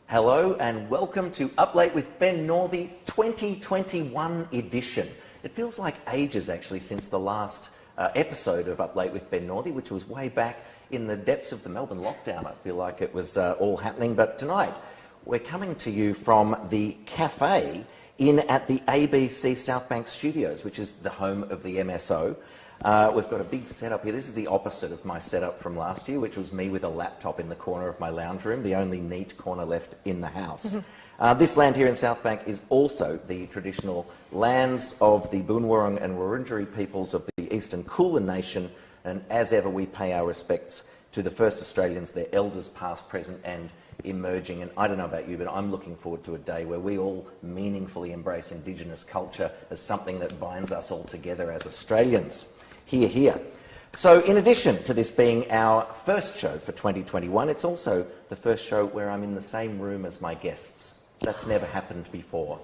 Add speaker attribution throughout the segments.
Speaker 1: Hello and welcome to Up Late with Ben Northey 2021 edition. It feels like ages actually since the last episode of Up Late with Ben Northey, which was way back in the depths of the Melbourne lockdown. I feel like it was all happening, but tonight we're coming to you from the cafe in at the ABC Southbank Studios, which is the home of the MSO. We've got a big setup here. This is the opposite of my setup from last year, which was me with a laptop in the corner of my lounge room, the only neat corner left in the house. This land here in Southbank is also the traditional lands of the Boonwurrung and Wurundjeri peoples of the Eastern Kulin Nation, and as ever we pay our respects to the first Australians, their elders past, present and emerging. And I don't know about you, but I'm looking forward to a day where we all meaningfully embrace Indigenous culture as something that binds us all together as Australians. Hear, hear. So in addition to this being our first show for 2021, it's also the first show where I'm in the same room as my guests. That's never happened before,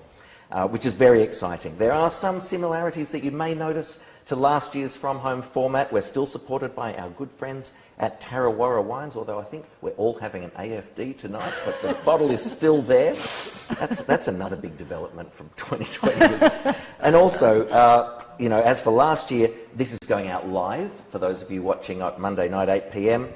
Speaker 1: which is very exciting. There are some similarities that you may notice to last year's From Home format. We're still supported by our good friends at Tarrawarra Wines, although I think we're all having an AFD tonight, but the bottle is still there. That's another big development from 2020. And also, you know, as for last year, this is going out live. For those of you watching on Monday night, 8 p.m,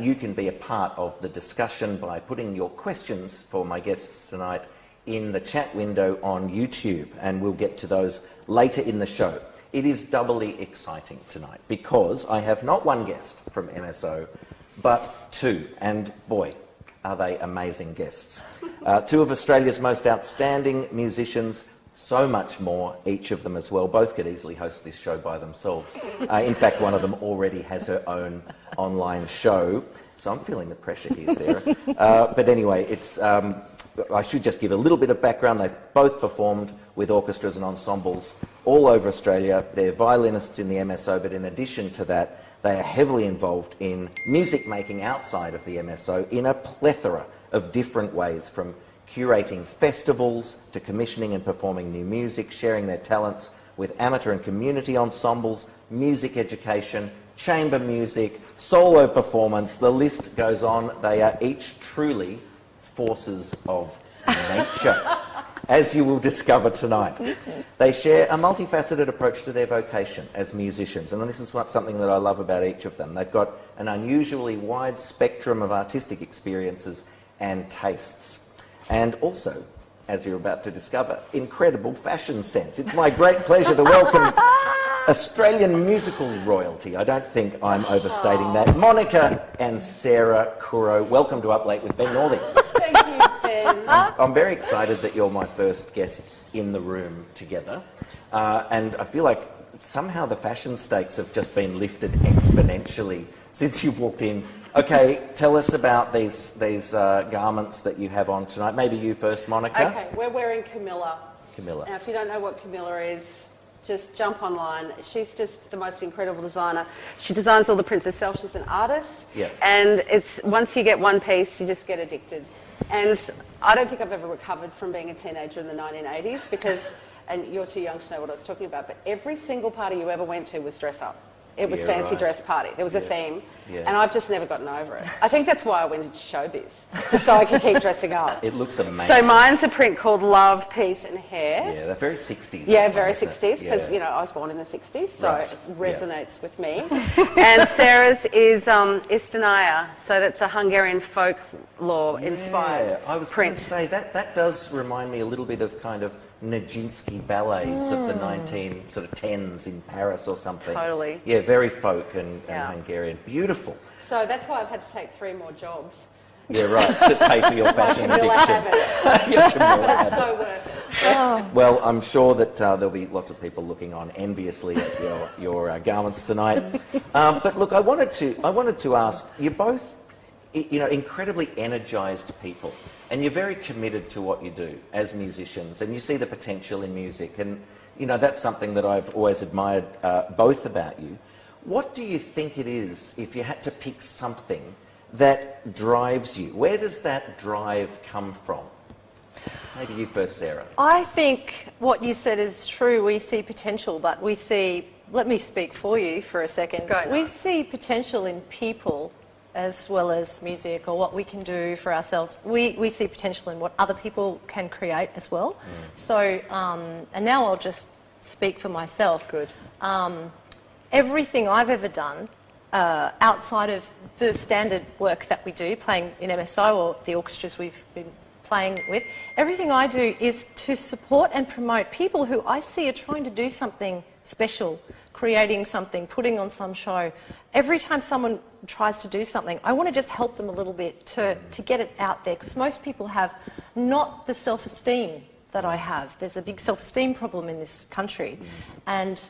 Speaker 1: you can be a part of the discussion by putting your questions for my guests tonight in the chat window on YouTube, and we'll get to those later in the show. It is doubly exciting tonight because I have not one guest from MSO, but two, and boy, are they amazing guests. Two of Australia's most outstanding musicians, so much more, each of them as well. Both could easily host this show by themselves. In fact, one of them already has her own online show, so I'm feeling the pressure here, Sarah. But anyway, it's... I should just give a little bit of background. They've both performed with orchestras and ensembles all over Australia. They're violinists in the MSO, but in addition to that, they are heavily involved in music making outside of the MSO in a plethora of different ways, from curating festivals to commissioning and performing new music, sharing their talents with amateur and community ensembles, music education, chamber music, solo performance. The list goes on. They are each truly forces of nature, as you will discover tonight. They share a multifaceted approach to their vocation as musicians, and this is something that I love about each of them. They've got an unusually wide spectrum of artistic experiences and tastes, and also, as you're about to discover, incredible fashion sense. It's my great pleasure to welcome Australian musical royalty. I don't think I'm overstating that. Monica and Sarah Curro, welcome to Up Late with Ben Northey.
Speaker 2: Thank you, Ben.
Speaker 1: I'm very excited that you're my first guests in the room together. And I feel like somehow the fashion stakes have just been lifted exponentially since you've walked in. Okay, tell us about these garments that you have on tonight. Maybe you first, Monica.
Speaker 2: Okay, we're wearing Camilla.
Speaker 1: Camilla.
Speaker 2: Now, if you don't know what Camilla is, just jump online. She's just the most incredible designer. She designs all the prints herself. She's an artist.
Speaker 1: Yeah.
Speaker 2: And it's once you get one piece, you just get addicted. And I don't think I've ever recovered from being a teenager in the 1980s because, and you're too young to know what I was talking about, but every single party you ever went to was dress up. It was fancy dress party. There was a theme, and I've just never gotten over it. I think that's why I went into showbiz, just so I could keep dressing up.
Speaker 1: It looks amazing.
Speaker 2: So mine's a print called Love, Peace and Hair.
Speaker 1: Yeah, they're very 60s.
Speaker 2: Yeah, very 60s, because, you know, I was born in the 60s, so it resonates with me. And Sarah's is Istanaya, so that's a Hungarian folklore-inspired
Speaker 1: I was
Speaker 2: print.
Speaker 1: going to say, that does remind me a little bit of kind of Nijinsky ballets of the 10s in Paris or something.
Speaker 2: Totally.
Speaker 1: Yeah, very folk and Hungarian. Beautiful.
Speaker 2: So that's why I've had to take 3 more jobs.
Speaker 1: Yeah, right, to pay for your fashion addiction.
Speaker 2: It's so worth it.
Speaker 1: Well, I'm sure that there'll be lots of people looking on enviously at your garments tonight. But look, I wanted to ask, you're both, you know, incredibly energised people, and you're very committed to what you do as musicians, and you see the potential in music, and you know that's something that I've always admired both about you. What do you think it is, if you had to pick something that drives you? Where does that drive come from? Maybe you first, Sarah.
Speaker 3: I think what you said is true. We see potential, but we see... Let me speak for you for a second.
Speaker 2: Go
Speaker 3: we see potential in people as well as music or what we can do for ourselves. We see potential in what other people can create as well. So, and now I'll just speak for myself.
Speaker 2: Good.
Speaker 3: Everything I've ever done outside of the standard work that we do, playing in MSO or the orchestras we've been playing with, everything I do is to support and promote people who I see are trying to do something special, creating something, putting on some show. Every time someone tries to do something, I want to just help them a little bit to get it out there, because most people have not the self-esteem that I have. There's a big self-esteem problem in this country, and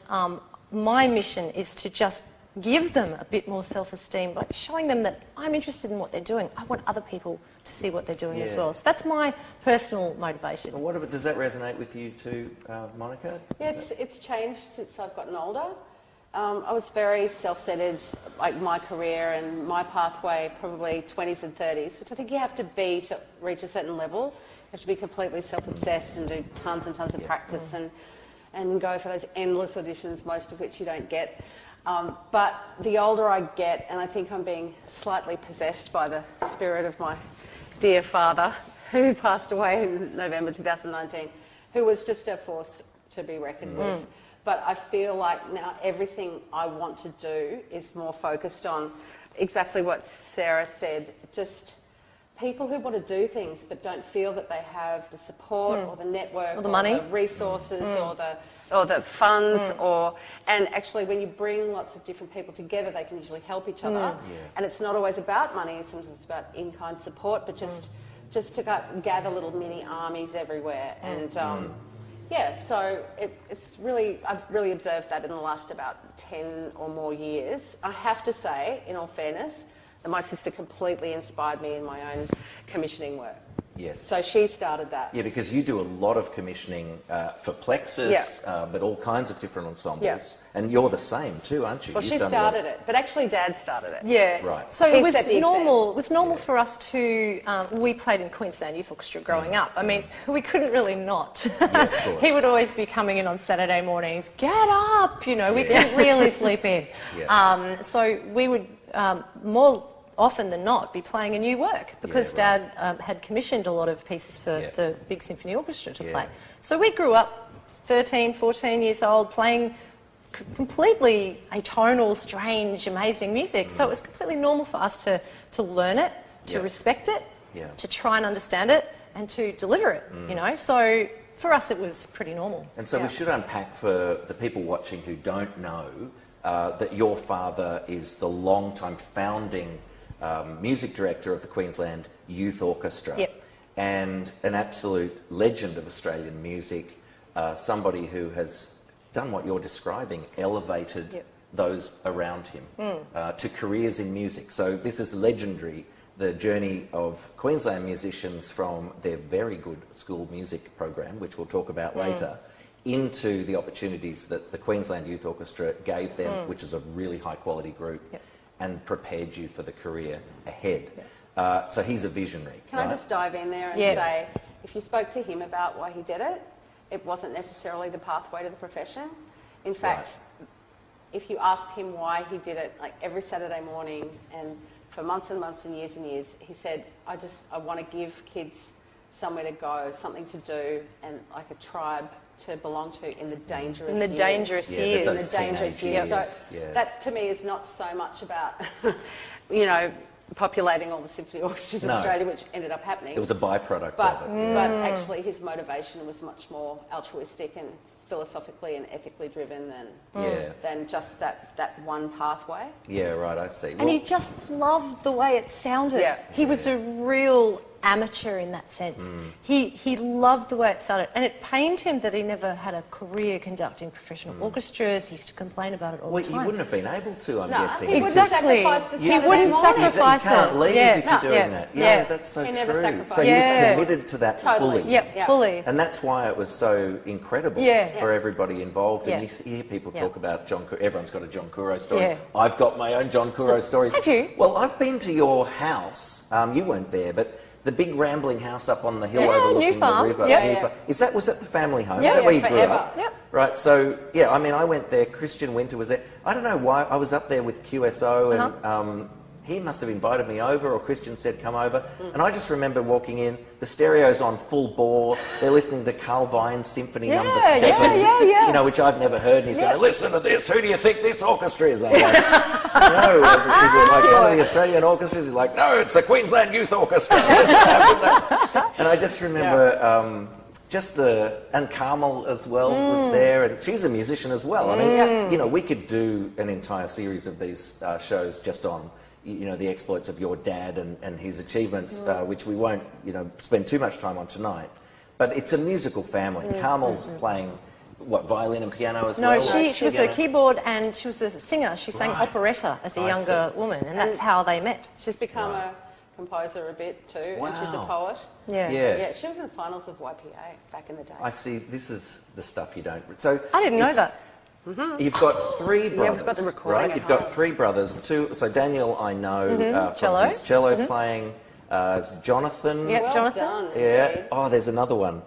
Speaker 3: my mission is to just give them a bit more self-esteem by showing them that I'm interested in what they're doing. I want other people to see what they're doing as well. So that's my personal motivation.
Speaker 1: Well, does that resonate with you too, Monica?
Speaker 2: Yeah, it's changed since I've gotten older. I was very self-centered, like my career and my pathway, probably 20s and 30s, which I think you have to be to reach a certain level. You have to be completely self-obsessed and do tons and tons of practice and go for those endless auditions, most of which you don't get. But the older I get, and I think I'm being slightly possessed by the spirit of my dear father, who passed away in November 2019, who was just a force to be reckoned with. But I feel like now everything I want to do is more focused on exactly what Sarah said, just people who want to do things but don't feel that they have the support or the network
Speaker 3: or the money,
Speaker 2: the resources or the funds and actually when you bring lots of different people together, they can usually help each other. And it's not always about money, sometimes it's about in-kind support, but just to gather little mini armies everywhere. And so it's really, I've really observed that in the last about 10 or more years. I have to say, in all fairness, that my sister completely inspired me in my own commissioning work.
Speaker 1: Yes.
Speaker 2: So she started that.
Speaker 1: Yeah, because you do a lot of commissioning for Plexus, but all kinds of different ensembles.
Speaker 2: Yeah.
Speaker 1: And you're the same too, aren't you?
Speaker 2: Well, she started it, but actually Dad started it.
Speaker 3: Yeah,
Speaker 1: Right.
Speaker 3: So
Speaker 2: He
Speaker 3: it was
Speaker 2: set the
Speaker 3: normal. It was normal for us to. We played in Queensland Youth Orchestra growing up. I mean, we couldn't really not.
Speaker 1: Yeah, of course.
Speaker 3: He would always be coming in on Saturday mornings. Get up, you know. We couldn't really sleep in. So we would more often than not be playing a new work because Dad had commissioned a lot of pieces for the big symphony orchestra to play. So we grew up 13, 14 years old playing completely atonal, strange, amazing music. So it was completely normal for us to learn it, to respect it, to try and understand it, and to deliver it, you know. So for us it was pretty normal.
Speaker 1: And so we should unpack for the people watching who don't know that your father is the long-time founding music director of the Queensland Youth Orchestra and an absolute legend of Australian music, somebody who has done what you're describing, elevated those around him to careers in music. So this is legendary, the journey of Queensland musicians from their very good school music program, which we'll talk about later, into the opportunities that the Queensland Youth Orchestra gave them, which is a really high quality group. And prepared you for the career ahead. So he's a visionary.
Speaker 2: Can I just dive in there and say, if you spoke to him about why he did it, it wasn't necessarily the pathway to the profession. In fact, if you asked him why he did it, like every Saturday morning and for months and months and years, he said, I want to give kids somewhere to go, something to do, and like a tribe to belong to in the dangerous years.
Speaker 3: In the dangerous years.
Speaker 2: In the dangerous years. So that to me is not so much about, you know, populating all the symphony orchestras in Australia, which ended up happening.
Speaker 1: It was a byproduct
Speaker 2: but,
Speaker 1: of it.
Speaker 2: But actually his motivation was much more altruistic and philosophically and ethically driven than just that one pathway.
Speaker 1: Yeah, right, I see.
Speaker 3: And he just loved the way it sounded. He was a real amateur in that sense. He loved the way it sounded, and it pained him that he never had a career conducting professional orchestras. He used to complain about it all the time.
Speaker 1: He wouldn't have been able to, I'm guessing.
Speaker 2: He wouldn't sacrifice the
Speaker 3: He wouldn't sacrifice it.
Speaker 1: You can't leave if you're doing that. Yeah, that's so
Speaker 2: He
Speaker 1: true.
Speaker 2: never sacrificed.
Speaker 1: So he was committed to that fully.
Speaker 3: Fully.
Speaker 1: And that's why it was so incredible for everybody involved. And you hear people talk about John Curro. Everyone's got a John Curro story. I've got my own John Curro stories.
Speaker 3: Have you?
Speaker 1: Well, I've been to your house. You weren't there, but the big rambling house up on the hill overlooking the river. Was that the family home? Is that where you grew up? Right, so, I mean, I went there, Christian Winter was there. I don't know why, I was up there with QSO and he must have invited me over, or Christian said come over, and I just remember walking in, the stereo's on full bore, they're listening to Carl Vine's Symphony No. 7, you know, which I've never heard, and he's going, listen to this, who do you think this orchestra is? I'm like, no, is it like one of the Australian orchestras? He's like, no, it's the Queensland Youth Orchestra. And I just remember... and Carmel as well was there, and she's a musician as well. I mean, you know, we could do an entire series of these shows just on, you know, the exploits of your dad and his achievements, which we won't, you know, spend too much time on tonight. But it's a musical family. Carmel's playing, what, violin and piano as well?
Speaker 3: No, she was a keyboard and she was a singer. She sang operetta as a younger woman, and that's how they met.
Speaker 2: She's become a composer a bit too, and she's a poet.
Speaker 3: Yeah,
Speaker 2: she was in the finals of YPA back in the day.
Speaker 1: I see. This is the stuff you don't... So
Speaker 3: I didn't know that.
Speaker 1: You've got three brothers,
Speaker 2: we've got the recording
Speaker 1: right? You've got three brothers. So Daniel, I know from his cello playing. Jonathan.
Speaker 3: Yep, Jonathan.
Speaker 2: Done,
Speaker 1: yeah.
Speaker 2: indeed.
Speaker 1: Oh, there's another one.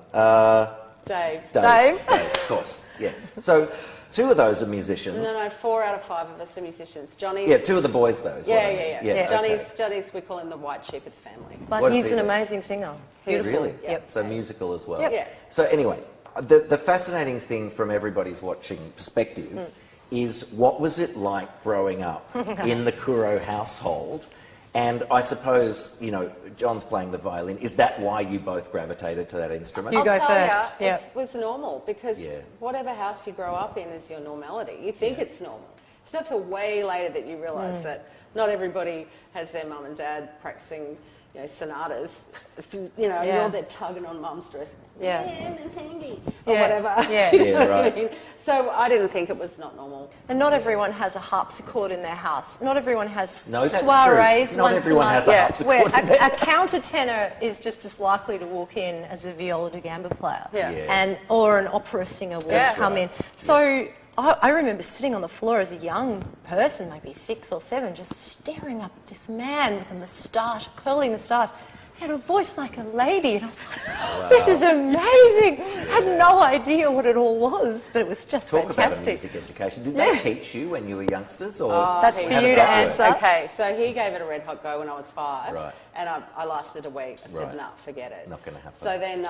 Speaker 2: Dave.
Speaker 1: Dave, of course. Yeah. So two of those are musicians.
Speaker 2: No, 4 out of 5 of us are musicians. Johnny's...
Speaker 1: Yeah, 2 of the boys though.
Speaker 2: Yeah. Johnny's, we call him the white sheep of the family.
Speaker 3: But he's an amazing singer. Beautiful.
Speaker 1: Really?
Speaker 3: Yep.
Speaker 1: So musical as well.
Speaker 3: Yep.
Speaker 2: Yeah.
Speaker 1: So anyway, the fascinating thing from everybody's watching perspective is what was it like growing up in the Curro household? And I suppose, you know, John's playing the violin. Is that why you both gravitated to that instrument?
Speaker 3: You go first.
Speaker 2: It was normal because whatever house you grow up in is your normality. You think it's normal. It's not till way later that you realise that not everybody has their mum and dad practising, you know, sonatas. You know, you're there tugging on mum's dress. Or whatever.
Speaker 3: Yeah.
Speaker 2: Do you know what I mean? So I didn't think it was not normal.
Speaker 3: And not everyone has a harpsichord in their house. Not everyone has soirees
Speaker 1: true. Not
Speaker 3: once
Speaker 1: everyone
Speaker 3: a month.
Speaker 1: has a harpsichord
Speaker 3: where
Speaker 1: in their
Speaker 3: a countertenor is just as likely to walk in as a viola da gamba player. Or an opera singer will come in. So I remember sitting on the floor as a young person, maybe 6 or 7, just staring up at this man with a moustache, curly moustache. He had a voice like a lady, and I was like, this is amazing. I had no idea what it all was, but it was just fantastic.
Speaker 1: Talk about a music education. Did they teach you when you were youngsters? Or
Speaker 3: that's for you to answer.
Speaker 2: Okay, so he gave it a red hot go when I was 5, and I lasted a week. I said, no, forget it.
Speaker 1: Not going to happen.
Speaker 2: So then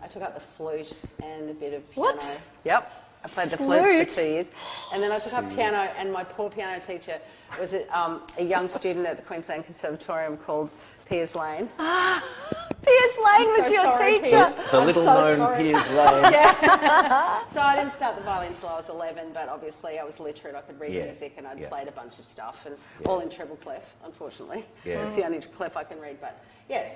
Speaker 2: I took up the flute and a bit of piano.
Speaker 3: What?
Speaker 2: Yep. I played the flute for 2 years. And then I took up piano, and my poor piano teacher was a young student at the Queensland Conservatorium called Piers Lane.
Speaker 3: Piers Lane was your teacher.
Speaker 1: The little-known Piers Lane.
Speaker 2: So I didn't start the violin until I was 11, but obviously I was literate. I could read music, and I'd played a bunch of stuff, and all in treble clef, unfortunately. It's the only clef I can read, but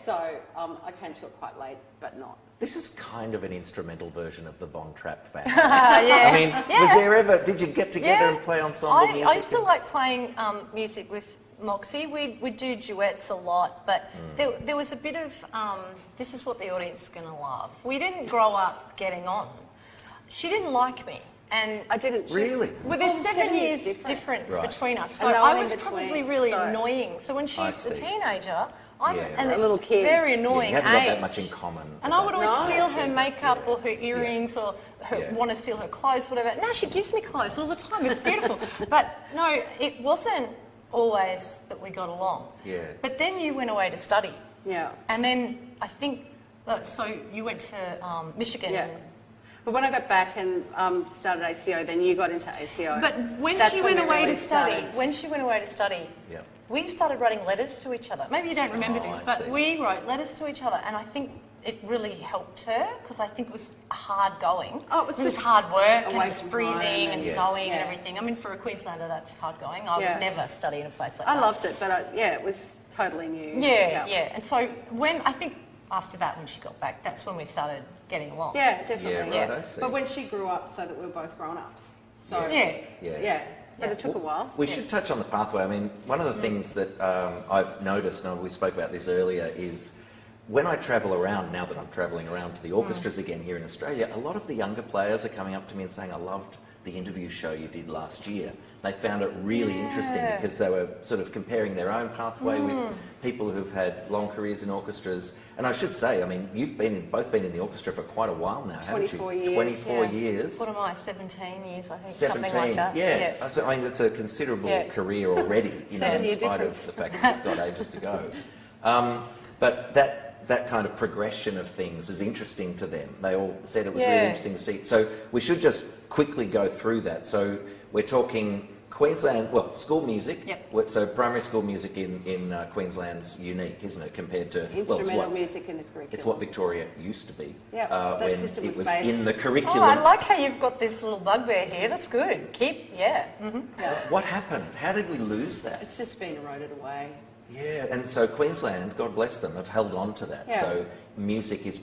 Speaker 2: so I came to it quite late, but not.
Speaker 1: This is kind of an instrumental version of the Von Trapp family. I mean, was there ever... Did you get together and play ensemble music?
Speaker 3: I used to like playing music with Moxie. We'd do duets a lot, but there was a bit of... this is what the audience is going to love. We didn't grow up getting on. She didn't like me. And
Speaker 2: I didn't.
Speaker 1: Really?
Speaker 3: Well, there's 7 years difference between us. So I was probably really annoying. So when she's a teenager... I'm a little kid. Very annoying
Speaker 1: you haven't got that much in common.
Speaker 3: And I would always steal her makeup or her earrings or want to steal her clothes, whatever. Now she gives me clothes all the time. It's beautiful. But no, it wasn't always that we got along. But then you went away to study. And then I think, so you went to Michigan. But
Speaker 2: when I got back and started ACO, then you got into ACO.
Speaker 3: But when she went away to study, we started writing letters to each other. Maybe you don't remember this, but we wrote letters to each other, and I think it really helped her because I think it was hard going.
Speaker 2: Oh, it was
Speaker 3: hard work, and it was freezing and snowing and everything. I mean, for a Queenslander, that's hard going. I would never study in a place like that.
Speaker 2: I loved it, but it was totally new.
Speaker 3: And so I think after that, when she got back, that's when we started getting along.
Speaker 2: Yeah, definitely.
Speaker 1: Yeah, right, I see.
Speaker 2: But when she grew up, so that we were both grown-ups. So but it took a while.
Speaker 1: We should touch on the pathway. I mean, one of the things that I've noticed, and we spoke about this earlier, is when I travel around, now that I'm travelling around to the orchestras again here in Australia, a lot of the younger players are coming up to me and saying, I loved the interview show you did last year. They found it really interesting because they were sort of comparing their own pathway with people who've had long careers in orchestras. And I should say, I mean, you've both been in the orchestra for quite a while now, haven't you?
Speaker 2: 24 years.
Speaker 1: 24 years.
Speaker 3: What am I, 17 years, I think,
Speaker 1: 17,
Speaker 3: something like that.
Speaker 1: yeah. So, I mean, it's a considerable career already, you know, in spite of the fact that it's got ages to go. But that kind of progression of things is interesting to them. They all said it was really interesting to see. So we should just quickly go through that. So we're talking Queensland, well, school music.
Speaker 3: Yep.
Speaker 1: So primary school music in Queensland's unique, isn't it, compared to...
Speaker 2: Instrumental music in the curriculum.
Speaker 1: It's what Victoria used to be
Speaker 2: that
Speaker 1: when
Speaker 2: system
Speaker 1: it was
Speaker 2: based.
Speaker 1: in the curriculum.
Speaker 3: Oh, I like how you've got this little bugbear here. That's good.
Speaker 1: What happened? How did we lose that?
Speaker 2: It's just been eroded away.
Speaker 1: Yeah, and so Queensland, God bless them, have held on to that.
Speaker 2: Yeah.
Speaker 1: So music is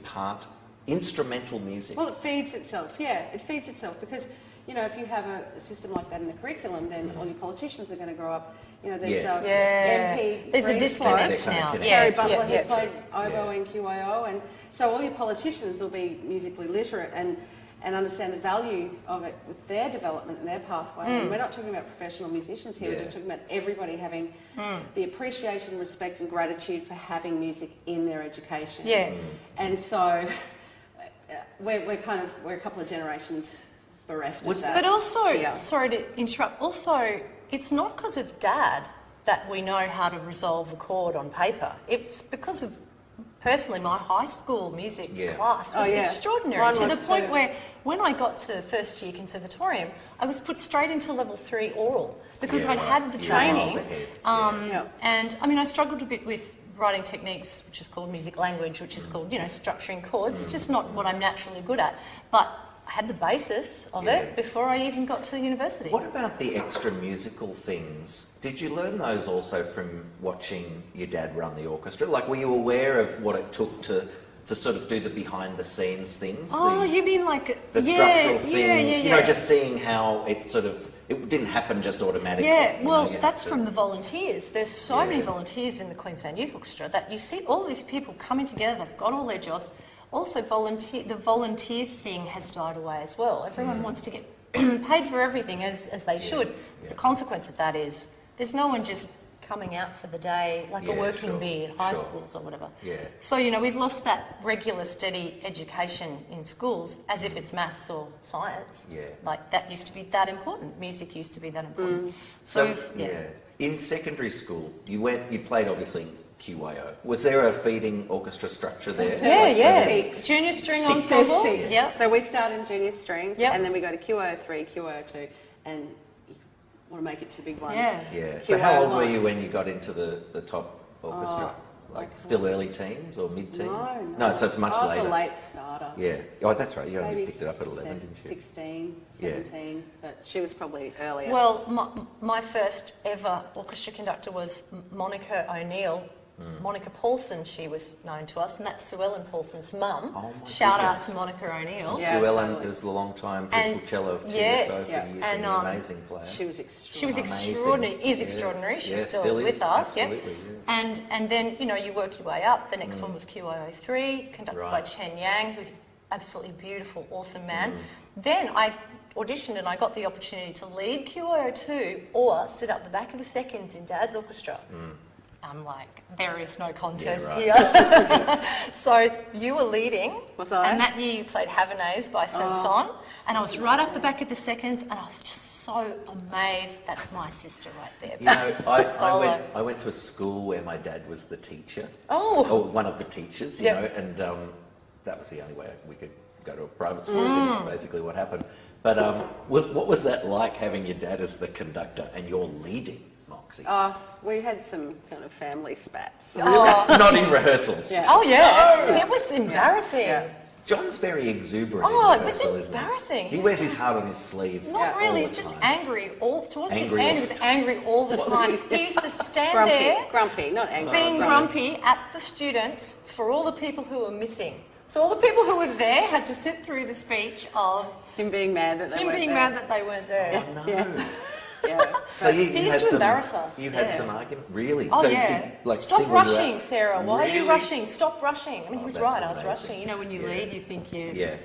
Speaker 1: instrumental music.
Speaker 2: Well, it feeds itself, it feeds itself because, you know, if you have a system like that in the curriculum, then all your politicians are going to grow up. You know, there's MP.
Speaker 3: There's a disconnect now.
Speaker 2: Terry Butler, who played oboe in QIO, and so all your politicians will be musically literate and understand the value of it with their development and their pathway. And we're not talking about professional musicians here, we're just talking about everybody having the appreciation, respect and gratitude for having music in their education. And so we're a couple of generations bereft of that.
Speaker 3: But also, sorry to interrupt, also it's not because of Dad that we know how to resolve a chord on paper. It's because of, personally, my high school music class was extraordinary to the point where when I got to first year conservatorium, I was put straight into level 3 oral because I'd had the training. And I mean, I struggled a bit with writing techniques, which is called music language, which is called, you know, structuring chords. It's just not what I'm naturally good at. But I had the basis of it before I even got to university.
Speaker 1: What about the extra musical things? Did you learn those also from watching your dad run the orchestra? Like, were you aware of what it took to sort of do the behind-the-scenes things?
Speaker 3: Oh, you mean like...
Speaker 1: The structural things, you know, just seeing how it sort of... It didn't happen just automatically.
Speaker 3: Yeah, well, that's from the volunteers. There's so many volunteers in the Queensland Youth Orchestra that you see all these people coming together, they've got all their jobs. Also, the volunteer thing has died away as well. Everyone wants to get paid for everything, as they should. The consequence of that is there's no one just coming out for the day like a working bee at high schools or whatever. So, you know, we've lost that regular, steady education in schools as if it's maths or science. Like, that used to be that important. Music used to be that important. So
Speaker 1: in secondary school, you played, obviously, QIO. Was there a feeding orchestra structure there?
Speaker 3: Junior string ensemble.
Speaker 2: So we start in junior strings, and then we go to QIO3, QIO2, and you want to make it to the big one.
Speaker 1: So how old were you when you got into the top orchestra? Like still early teens or mid-teens? No, so it's much later.
Speaker 2: I was a late starter.
Speaker 1: Oh, that's right. You only
Speaker 2: Maybe
Speaker 1: picked it up at 11, didn't you?
Speaker 2: 16, 17, but she was probably earlier.
Speaker 3: Well, my first ever orchestra conductor was Monica O'Neill. Monica Paulson, she was known to us, and that's Sue Ellen Paulson's mum. Shout out to Monica O'Neill.
Speaker 1: Sue Ellen was the long-time principal cello of TSO for years, and an amazing player.
Speaker 2: She was
Speaker 3: extraordinary. Extraordinary. She's still with us.
Speaker 1: Absolutely.
Speaker 3: And then, you know, you work your way up. The next one was QIO3, conducted by Chen Yang, who's absolutely beautiful, awesome man. Then I auditioned and I got the opportunity to lead QIO2 or sit up the back of the seconds in Dad's orchestra. I'm like, there is no contest here. So you were leading.
Speaker 2: Was I?
Speaker 3: And that year you played Havanaise by Sanson. And I was right up the back of the seconds and I was just so amazed. That's my sister right there.
Speaker 1: You know, I went to a school where my dad was the teacher. Or one of the teachers, you know, and that was the only way we could go to a private school. That's basically what happened. But what was that like, having your dad as the conductor and you're leading?
Speaker 2: We had some kind of family spats.
Speaker 1: Not in rehearsals.
Speaker 3: No. It was embarrassing.
Speaker 1: John's very exuberant.
Speaker 3: It was embarrassing.
Speaker 1: He wears his heart on his sleeve.
Speaker 3: Not really. He's just angry towards the end. He was angry all the time. He used to stand there,
Speaker 2: grumpy, not angry,
Speaker 3: being grumpy at the students for all the people who were missing. So all the people who were there had to sit through the speech of
Speaker 2: him being mad that they weren't there.
Speaker 3: weren't there.
Speaker 1: Oh no.
Speaker 2: Yeah.
Speaker 1: So you
Speaker 3: He used
Speaker 1: had
Speaker 3: to
Speaker 1: some,
Speaker 3: embarrass us,
Speaker 1: You had
Speaker 3: yeah.
Speaker 1: some argument, really?
Speaker 3: Oh
Speaker 1: so
Speaker 3: yeah.
Speaker 1: He, like,
Speaker 3: Stop
Speaker 1: singled you
Speaker 3: rushing,
Speaker 1: out?
Speaker 3: Sarah. Why are you
Speaker 1: Really?
Speaker 3: rushing? Stop rushing. I mean, he was
Speaker 1: that's
Speaker 3: right. I was
Speaker 1: amazing.
Speaker 3: rushing. You know, when you lead, you think
Speaker 1: Yeah.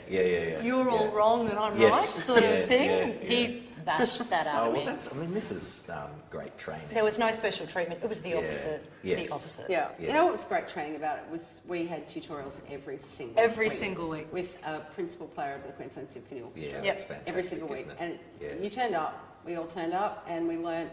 Speaker 3: you're all wrong and I'm
Speaker 1: Yes.
Speaker 3: right, sort
Speaker 1: Yeah,
Speaker 3: of thing.
Speaker 1: yeah.
Speaker 3: He bashed that out
Speaker 1: Oh,
Speaker 3: of
Speaker 1: well,
Speaker 3: me.
Speaker 1: I mean, this is great training.
Speaker 3: There was no special treatment. It was the
Speaker 1: Yeah.
Speaker 3: opposite.
Speaker 1: Yes.
Speaker 3: The opposite.
Speaker 2: Yeah.
Speaker 1: Yeah.
Speaker 2: You know what was great training about it was we had tutorials
Speaker 3: Every single week.
Speaker 2: with a principal player of the Queensland Symphony Orchestra.
Speaker 1: Yeah,
Speaker 3: Yep.
Speaker 1: that's fantastic,
Speaker 2: Every single week.
Speaker 1: isn't it?
Speaker 2: And
Speaker 1: Yeah.
Speaker 2: you turned up, we all turned up, and we learned.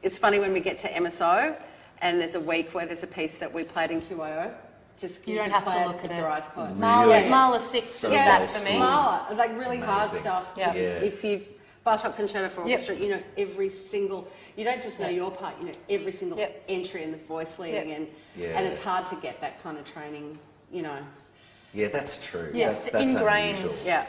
Speaker 2: It's funny when we get to MSO and there's a week where there's a piece that we played in QIO. Just
Speaker 3: You don't
Speaker 2: can
Speaker 3: have
Speaker 2: play
Speaker 3: to
Speaker 2: it
Speaker 3: look at
Speaker 2: with
Speaker 3: it.
Speaker 2: your eyes closed.
Speaker 1: Really?
Speaker 3: Marla 6
Speaker 1: So
Speaker 3: is
Speaker 1: well
Speaker 3: that for me.
Speaker 1: schooled.
Speaker 2: Marla, like really hard
Speaker 1: Amazing.
Speaker 2: stuff.
Speaker 3: Yeah.
Speaker 2: If you've Bartok Concerto for
Speaker 3: Yep.
Speaker 2: Orchestra, you know every single. You don't just know
Speaker 3: Yep.
Speaker 2: your part. You know every single
Speaker 3: Yep.
Speaker 2: entry in the voice leading,
Speaker 3: Yep.
Speaker 2: and it's hard to get that kind of training. You know.
Speaker 1: Yeah, that's true.
Speaker 3: Yes,
Speaker 1: that's
Speaker 3: ingrained.
Speaker 1: unusual.
Speaker 2: Yeah.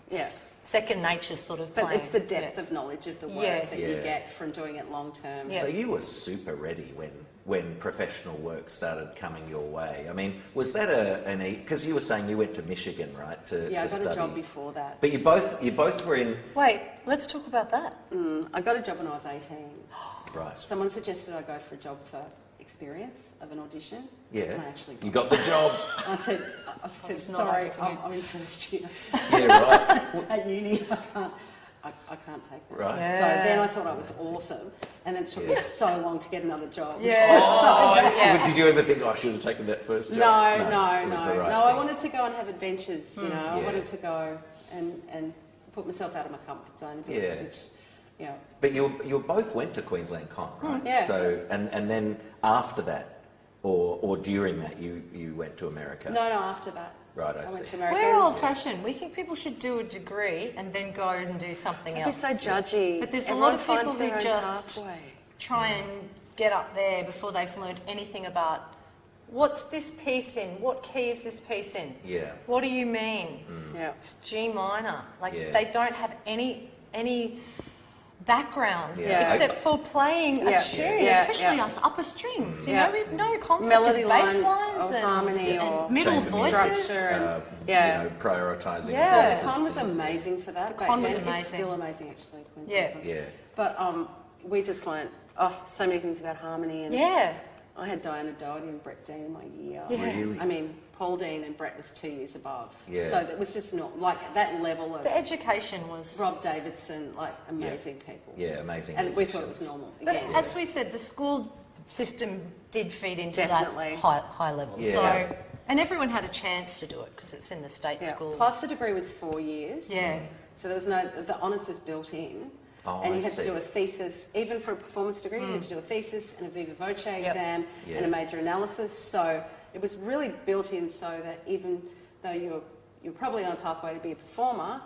Speaker 2: Yeah.
Speaker 3: Second nature sort of
Speaker 2: But
Speaker 3: playing.
Speaker 2: it's the depth of knowledge of the work
Speaker 3: Yeah.
Speaker 2: that
Speaker 1: Yeah.
Speaker 2: you get from doing it long term.
Speaker 3: Yeah.
Speaker 1: So you were super ready when professional work started coming your way. I mean, was that because you were saying you went to Michigan, right?
Speaker 2: Yeah, I got
Speaker 1: study.
Speaker 2: a job before that.
Speaker 1: But you both were in
Speaker 3: Wait, let's talk about that.
Speaker 2: I got a job when I was 18.
Speaker 1: right.
Speaker 2: Someone suggested I go for a job for experience of an audition.
Speaker 1: Yeah,
Speaker 2: And I actually
Speaker 1: you got the job.
Speaker 2: I said,
Speaker 3: It's not
Speaker 2: sorry,
Speaker 3: up to me."
Speaker 2: I'm in first year
Speaker 1: Yeah, right.
Speaker 2: at uni. I can't take that.
Speaker 1: Right.
Speaker 3: Yeah.
Speaker 2: So then I thought I was awesome, and then it took me
Speaker 1: Yeah.
Speaker 2: so long to get another job.
Speaker 3: Yeah.
Speaker 1: Oh,
Speaker 3: Yeah.
Speaker 1: did you ever think, I should have taken that first job?
Speaker 2: No.
Speaker 1: It was the right
Speaker 2: No, I
Speaker 1: thing.
Speaker 2: wanted to go and have adventures, you know. I
Speaker 1: Yeah.
Speaker 2: wanted to go and put myself out of my comfort zone a bit,
Speaker 1: Yeah.
Speaker 2: which, you know.
Speaker 1: But you both went to Queensland Con, right?
Speaker 2: Yeah.
Speaker 1: So and then after that, or during that, you went to America.
Speaker 2: No, after that.
Speaker 1: Right, I
Speaker 2: I went
Speaker 1: see.
Speaker 2: to America.
Speaker 3: We're old-fashioned. We think people should do a degree and then go and do something
Speaker 2: Don't
Speaker 3: else.
Speaker 2: be so judgy.
Speaker 3: But there's a
Speaker 2: Everyone
Speaker 3: lot of people
Speaker 2: finds their
Speaker 3: who
Speaker 2: own
Speaker 3: just
Speaker 2: pathway.
Speaker 3: try and get up there before they've learned anything about what's this piece in, what key is this piece in,
Speaker 1: Yeah.
Speaker 3: what do you mean?
Speaker 2: Yeah.
Speaker 3: It's G minor. Like
Speaker 1: Yeah.
Speaker 3: they don't have any background
Speaker 1: Yeah.
Speaker 3: except for playing a
Speaker 2: Yeah.
Speaker 3: tune,
Speaker 2: Yeah.
Speaker 3: especially
Speaker 2: Yeah.
Speaker 3: us upper strings. You
Speaker 2: Yeah.
Speaker 3: know, we've no concept
Speaker 2: Melody
Speaker 3: of
Speaker 2: line
Speaker 3: bass lines
Speaker 2: or
Speaker 3: and
Speaker 2: harmony
Speaker 3: and
Speaker 2: or
Speaker 3: middle
Speaker 1: Chamber
Speaker 3: voices.
Speaker 1: music,
Speaker 2: structure and-
Speaker 1: you know, prioritising.
Speaker 3: Yeah.
Speaker 2: So
Speaker 1: voices,
Speaker 2: the con was
Speaker 1: things.
Speaker 2: amazing for that.
Speaker 3: The con was
Speaker 2: back then. It's
Speaker 3: amazing.
Speaker 2: still amazing, actually.
Speaker 3: Yeah.
Speaker 2: Queensland.
Speaker 1: Yeah.
Speaker 2: But we just learnt so many things about harmony. And
Speaker 3: Yeah.
Speaker 2: I had Diana Doherty and Brett Dean in my year.
Speaker 3: Yeah.
Speaker 1: Really?
Speaker 2: I mean, Paul Dean and Brett was 2 years above.
Speaker 1: Yeah.
Speaker 2: So that was just not like that level of
Speaker 3: The education was...
Speaker 2: Rob Davidson, like amazing people.
Speaker 1: Yeah, amazing.
Speaker 2: And we thought it
Speaker 1: musicians.
Speaker 2: was normal.
Speaker 3: But
Speaker 2: Again.
Speaker 3: as we said, the school system did feed into
Speaker 2: Definitely.
Speaker 3: that high level.
Speaker 1: Yeah.
Speaker 3: So, and everyone had a chance to do it because it's in the state
Speaker 2: Yeah.
Speaker 3: school.
Speaker 2: Plus the degree was 4 years.
Speaker 3: Yeah.
Speaker 2: So there was the honours was built in.
Speaker 1: Oh,
Speaker 2: and you
Speaker 1: I
Speaker 2: had
Speaker 1: see.
Speaker 2: to do a thesis, even for a performance degree, you had to do a thesis and a Viva Voce exam
Speaker 1: Yeah.
Speaker 2: and a major analysis. So it was really built in so that even though you're probably on a pathway to be a performer,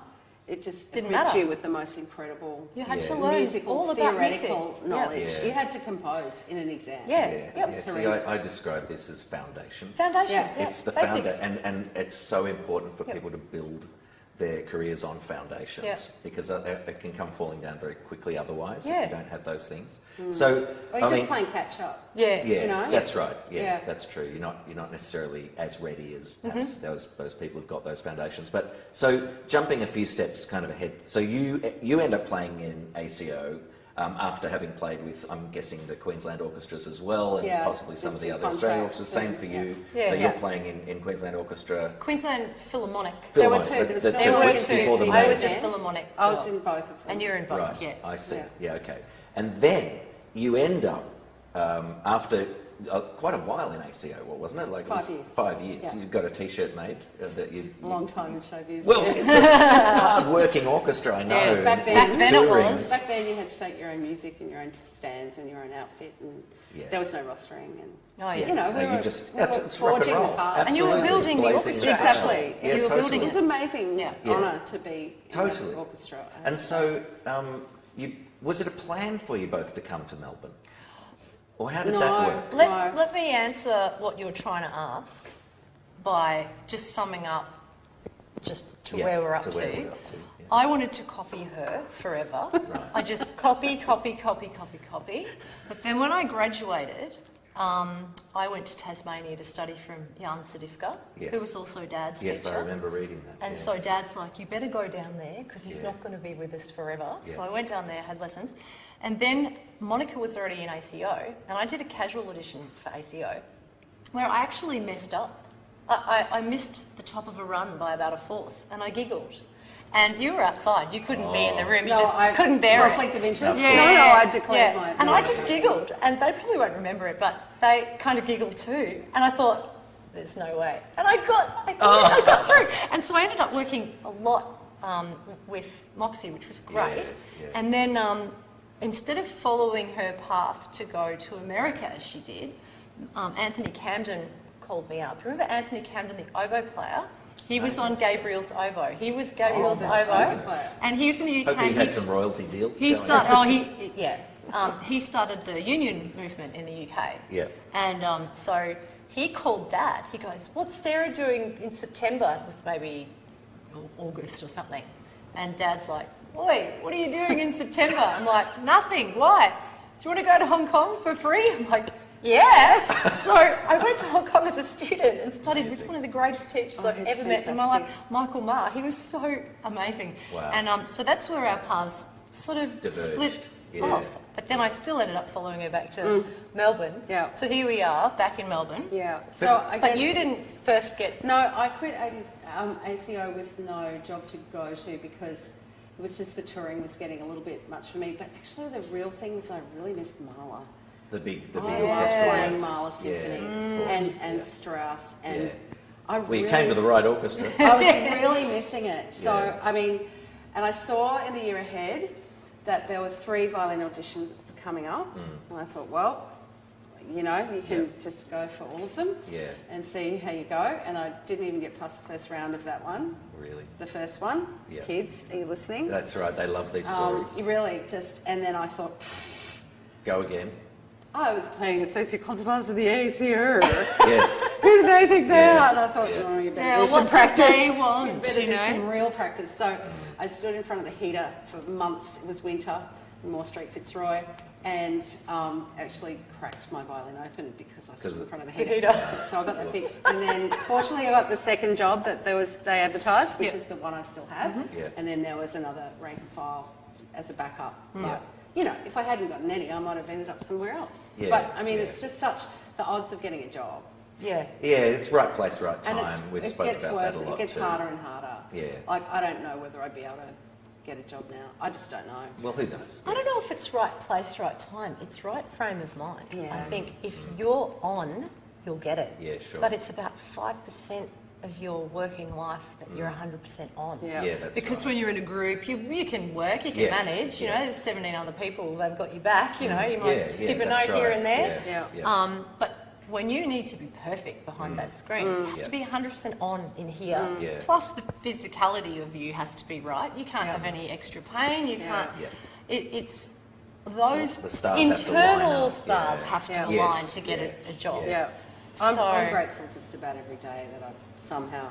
Speaker 2: it just
Speaker 3: Didn't
Speaker 2: equipped
Speaker 3: matter.
Speaker 2: you with the most incredible
Speaker 3: You had to
Speaker 1: Yeah.
Speaker 3: learn
Speaker 2: musical,
Speaker 3: all about
Speaker 2: theoretical
Speaker 3: music.
Speaker 2: knowledge.
Speaker 1: Yeah.
Speaker 2: You had to compose in an exam.
Speaker 3: Yeah.
Speaker 1: Yeah,
Speaker 3: Yep.
Speaker 1: yeah. See,
Speaker 2: Horrendous.
Speaker 1: I describe this as foundation.
Speaker 3: Foundation.
Speaker 2: Yeah.
Speaker 3: Yeah.
Speaker 1: It's the
Speaker 3: Basics.
Speaker 1: and it's so important for
Speaker 3: Yep.
Speaker 1: people to build their careers on foundations
Speaker 3: Yeah.
Speaker 1: because it can come falling down very quickly otherwise
Speaker 3: Yeah.
Speaker 1: if you don't have those things. So
Speaker 2: Or
Speaker 1: I
Speaker 2: you're
Speaker 1: mean,
Speaker 2: just playing catch up.
Speaker 3: Yeah.
Speaker 1: yeah,
Speaker 2: you know?
Speaker 1: that's right. Yeah,
Speaker 2: Yeah.
Speaker 1: that's true. You're not necessarily as ready as
Speaker 3: Mm-hmm.
Speaker 1: perhaps those people who've got those foundations. But so jumping a few steps kind of ahead. So you end up playing in ACO. After having played with, I'm guessing, the Queensland orchestras as well, and
Speaker 2: Yeah,
Speaker 1: possibly some
Speaker 2: and
Speaker 1: of the
Speaker 2: some
Speaker 1: other Australian
Speaker 2: contracts
Speaker 1: orchestras. Same
Speaker 2: and-
Speaker 1: for you.
Speaker 3: Yeah.
Speaker 1: So
Speaker 3: Yeah.
Speaker 1: you're playing in Queensland Orchestra.
Speaker 3: Queensland Philharmonic.
Speaker 2: There were
Speaker 1: Philharmonic,
Speaker 2: two.
Speaker 1: the
Speaker 2: There
Speaker 1: two
Speaker 3: There were
Speaker 1: weeks
Speaker 3: two.
Speaker 1: before the
Speaker 3: I
Speaker 1: main
Speaker 3: was a
Speaker 2: event.
Speaker 3: Philharmonic.
Speaker 2: I was
Speaker 3: girl.
Speaker 2: in both of them.
Speaker 3: And you're in both.
Speaker 1: Right,
Speaker 3: Yeah.
Speaker 1: I see.
Speaker 2: Yeah.
Speaker 1: Yeah, okay. And then you end up, after quite a while in ACO, wasn't it? Like
Speaker 2: 5 years.
Speaker 1: 5 years.
Speaker 2: Yeah.
Speaker 1: You've got a T-shirt made that you...
Speaker 2: A long time in showbiz.
Speaker 1: Well,
Speaker 2: yeah.
Speaker 1: it's a hard-working orchestra, I know.
Speaker 3: Yeah,
Speaker 2: back then-
Speaker 3: Back then it
Speaker 1: touring.
Speaker 3: was.
Speaker 2: Back then you had to take your own music and your own stands and your own outfit, and
Speaker 1: Yeah.
Speaker 2: there was no rostering. And
Speaker 3: Oh, yeah.
Speaker 2: you know, we
Speaker 1: No, you
Speaker 2: were,
Speaker 1: just-
Speaker 2: we
Speaker 1: that's-
Speaker 2: were
Speaker 1: it's rock and
Speaker 2: forging
Speaker 1: roll.
Speaker 2: the path.
Speaker 3: And you were
Speaker 1: Absolutely.
Speaker 3: building the
Speaker 1: Blazing
Speaker 3: orchestra.
Speaker 1: the trail.
Speaker 2: Exactly.
Speaker 1: Yeah,
Speaker 3: You were
Speaker 1: totally.
Speaker 3: building
Speaker 2: It was amazing
Speaker 3: Yeah.
Speaker 1: Yeah.
Speaker 2: honour to be in
Speaker 1: Totally.
Speaker 2: that orchestra.
Speaker 1: And so, was it a plan for you both to come to Melbourne? Or how did that work?
Speaker 3: Let me answer what you're trying to ask by just summing up just to
Speaker 1: Yeah,
Speaker 3: where we're up
Speaker 1: to
Speaker 3: to.
Speaker 1: where we're up to, yeah.
Speaker 3: I wanted to copy her forever. I just copy. But then when I graduated, I went to Tasmania to study from Jan Sadivka,
Speaker 1: Yes.
Speaker 3: who was also Dad's
Speaker 1: Yes,
Speaker 3: teacher.
Speaker 1: I remember reading that.
Speaker 3: And so Dad's like, you better go down there because he's
Speaker 1: Yeah.
Speaker 3: not going to be with us forever.
Speaker 1: Yeah.
Speaker 3: So I went down there, had lessons. And then Monica was already in ACO, and I did a casual audition for ACO where I actually messed up. I missed the top of a run by about a fourth, and I giggled. And you were outside. You couldn't be in the room. You couldn't bear it.
Speaker 2: Conflict of interest?
Speaker 3: Yeah.
Speaker 2: No, I declared my...
Speaker 3: And I just giggled, and they probably won't remember it, but they kind of giggled too. And I thought, there's no way. And I got through. And so I ended up working a lot with Moxie, which was great.
Speaker 1: Yeah.
Speaker 3: And then instead of following her path to go to America as she did, Anthony Camden called me up. Remember Anthony Camden, the oboe player? He was on Gabriel's oboe. He was Gabriel's oboe, and he was in the UK.
Speaker 1: Hope he had some royalty deal.
Speaker 3: He started. He started the union movement in the UK.
Speaker 1: Yeah.
Speaker 3: And so he called Dad. He goes, "What's Sarah doing in September?" It was maybe August or something. And Dad's like, "Oi, what are you doing in September?" I'm like, "Nothing. Why? Do you want to go to Hong Kong for free?" I'm like, yeah. So I went to Hong Kong as a student and studied with one of the greatest teachers I've ever met in my life, Michael Ma. He was so amazing.
Speaker 1: Wow.
Speaker 3: And so that's where our paths sort of
Speaker 1: Diverged.
Speaker 3: split
Speaker 1: Yeah.
Speaker 3: off. But then I still ended up following her back to Melbourne.
Speaker 2: Yeah.
Speaker 3: So here we are, back in Melbourne.
Speaker 2: Yeah. So
Speaker 3: But you didn't first get...
Speaker 2: No, I quit ACO with no job to go to because it was just the touring was getting a little bit much for me. But actually the real thing was I really missed Mahler.
Speaker 1: The big
Speaker 2: I
Speaker 1: orchestra
Speaker 2: love playing
Speaker 1: works.
Speaker 2: Mahler symphonies and
Speaker 1: Yeah.
Speaker 2: Strauss. And
Speaker 1: Well, you came to the right orchestra.
Speaker 2: I was really missing it. So,
Speaker 1: Yeah.
Speaker 2: I mean, and I saw in the year ahead that there were 3 violin auditions coming up. And I thought, well, you know, you can just go for all of them and see how you go. And I didn't even get past the first round of that one.
Speaker 1: Really?
Speaker 2: The first one.
Speaker 1: Yeah.
Speaker 2: Kids, are you listening?
Speaker 1: That's right. They love these stories.
Speaker 2: You really just, and then I thought,
Speaker 1: Go again.
Speaker 2: I was playing associate concertbas with the ACO.
Speaker 1: Yes.
Speaker 2: Who do they think they
Speaker 1: Yeah.
Speaker 2: are? And I thought, oh, you better do some
Speaker 3: what
Speaker 2: practice.
Speaker 3: did they want,
Speaker 2: You better
Speaker 3: you
Speaker 2: do
Speaker 3: know?
Speaker 2: some real practice. So I stood in front of the heater for months. It was winter in Moore Street, Fitzroy, and actually cracked my violin open because I stood in front of the heater. So I got that fixed. And then fortunately I got the second job that they advertised, which is the one I still have.
Speaker 1: Yeah.
Speaker 2: And then there was another rank and file as a backup. But, you know, if I hadn't gotten any, I might have ended up somewhere else.
Speaker 1: Yeah,
Speaker 2: But, I mean, it's just such the odds of getting a job.
Speaker 3: Yeah.
Speaker 1: Yeah, it's right place, right
Speaker 2: And
Speaker 1: time. We've
Speaker 2: it
Speaker 1: spoken
Speaker 2: gets
Speaker 1: about
Speaker 2: worse,
Speaker 1: that a lot
Speaker 2: it gets
Speaker 1: too.
Speaker 2: harder and harder.
Speaker 1: Yeah.
Speaker 2: Like, I don't know whether I'd be able to get a job now. I just don't know.
Speaker 1: Well, who knows?
Speaker 3: I don't know if it's right place, right time. It's right frame of mind.
Speaker 2: Yeah.
Speaker 3: I think if you're on, you'll get it.
Speaker 1: Yeah, sure.
Speaker 3: But it's about 5% of your working life that you're 100% on.
Speaker 2: Yeah.
Speaker 1: Yeah, that's
Speaker 3: Because
Speaker 1: right.
Speaker 3: when you're in a group, you can work, you can
Speaker 1: Yes,
Speaker 3: manage. You
Speaker 1: yeah.
Speaker 3: know, there's 17 other people, they've got your back. You know, you might
Speaker 1: Yeah,
Speaker 3: skip
Speaker 1: yeah,
Speaker 3: a
Speaker 1: that's
Speaker 3: note here
Speaker 1: right.
Speaker 3: and there.
Speaker 1: Yeah.
Speaker 3: But when you need to be perfect behind that screen, you have
Speaker 1: Yeah.
Speaker 3: to be 100% on in here.
Speaker 1: Yeah.
Speaker 3: Plus the physicality of you has to be right. You can't have any extra pain. You can't.
Speaker 1: Yeah.
Speaker 3: It's those
Speaker 1: The stars have to line
Speaker 3: internal
Speaker 1: up,
Speaker 3: stars
Speaker 1: yeah.
Speaker 3: have to
Speaker 2: Yeah.
Speaker 3: align
Speaker 1: Yes,
Speaker 3: to get
Speaker 1: yeah,
Speaker 3: a job.
Speaker 2: Yeah. I'm
Speaker 3: So-
Speaker 2: grateful just about every day that I've somehow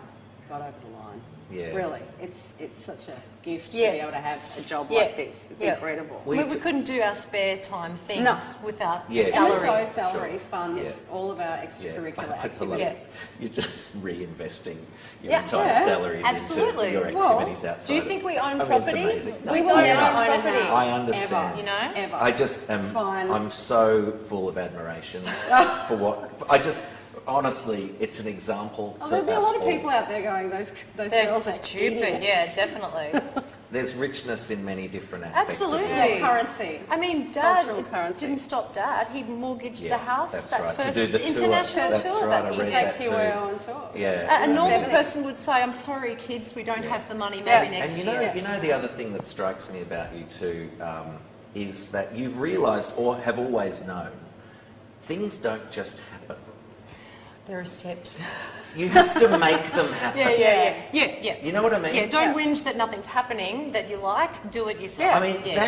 Speaker 2: got over the line.
Speaker 1: Yeah.
Speaker 2: Really. It's such a gift
Speaker 3: Yeah.
Speaker 2: to be able to have a job
Speaker 3: Yeah.
Speaker 2: like this. It's
Speaker 3: Yeah.
Speaker 2: incredible.
Speaker 3: We couldn't do our spare time things
Speaker 2: No.
Speaker 3: without
Speaker 1: Yeah.
Speaker 3: salary.
Speaker 2: MSO salary
Speaker 1: Sure.
Speaker 2: funds
Speaker 1: Yeah.
Speaker 2: all of our
Speaker 1: Yeah.
Speaker 2: extracurricular
Speaker 1: I love
Speaker 2: activities.
Speaker 1: it. You're just reinvesting your
Speaker 3: Yeah.
Speaker 1: entire
Speaker 2: Yeah.
Speaker 1: salaries
Speaker 3: Absolutely.
Speaker 1: into your
Speaker 2: Well,
Speaker 1: activities outside.
Speaker 3: Do you
Speaker 1: of-
Speaker 3: think we own
Speaker 1: I mean, it's
Speaker 3: property?
Speaker 1: amazing.
Speaker 3: We
Speaker 1: No,
Speaker 3: don't
Speaker 1: I
Speaker 3: own
Speaker 1: know.
Speaker 3: property.
Speaker 1: I understand.
Speaker 2: Ever,
Speaker 3: You know?
Speaker 2: Ever.
Speaker 1: I just am.
Speaker 2: It's fine.
Speaker 1: I'm so full of admiration for what I just. Honestly, it's an example
Speaker 2: Oh,
Speaker 1: to
Speaker 2: there'll be a
Speaker 1: us
Speaker 2: lot of
Speaker 1: all.
Speaker 2: people out there going, those
Speaker 3: They're
Speaker 2: girls are
Speaker 3: stupid.
Speaker 2: idiots.
Speaker 3: Yeah, definitely.
Speaker 1: There's richness in many different aspects.
Speaker 3: Absolutely.
Speaker 1: Of
Speaker 2: Yeah,
Speaker 1: it.
Speaker 2: currency.
Speaker 3: I mean, Dad
Speaker 2: Cultural currency.
Speaker 3: didn't stop Dad. He mortgaged
Speaker 1: Yeah,
Speaker 3: the house.
Speaker 1: that's
Speaker 3: That
Speaker 1: right. To
Speaker 3: first
Speaker 1: do the tour.
Speaker 3: international
Speaker 1: That's
Speaker 3: tour.
Speaker 1: right,
Speaker 3: that
Speaker 1: I
Speaker 3: he
Speaker 1: read
Speaker 3: did.
Speaker 1: that
Speaker 2: Take you on tour.
Speaker 1: Yeah.
Speaker 3: A normal
Speaker 2: 70.
Speaker 3: person would say, "I'm sorry, kids, we don't
Speaker 1: Yeah.
Speaker 3: have the money.
Speaker 2: Yeah.
Speaker 3: Maybe next
Speaker 1: And you
Speaker 3: year."
Speaker 1: know the other thing that strikes me about you too is that you've realised or have always known things don't just happen.
Speaker 3: There are steps.
Speaker 1: You have to make them happen.
Speaker 3: Yeah.
Speaker 1: You know what I mean?
Speaker 3: Yeah, don't
Speaker 2: Yeah.
Speaker 3: whinge that nothing's happening that you like. Do it yourself.
Speaker 1: I mean,
Speaker 3: Yeah.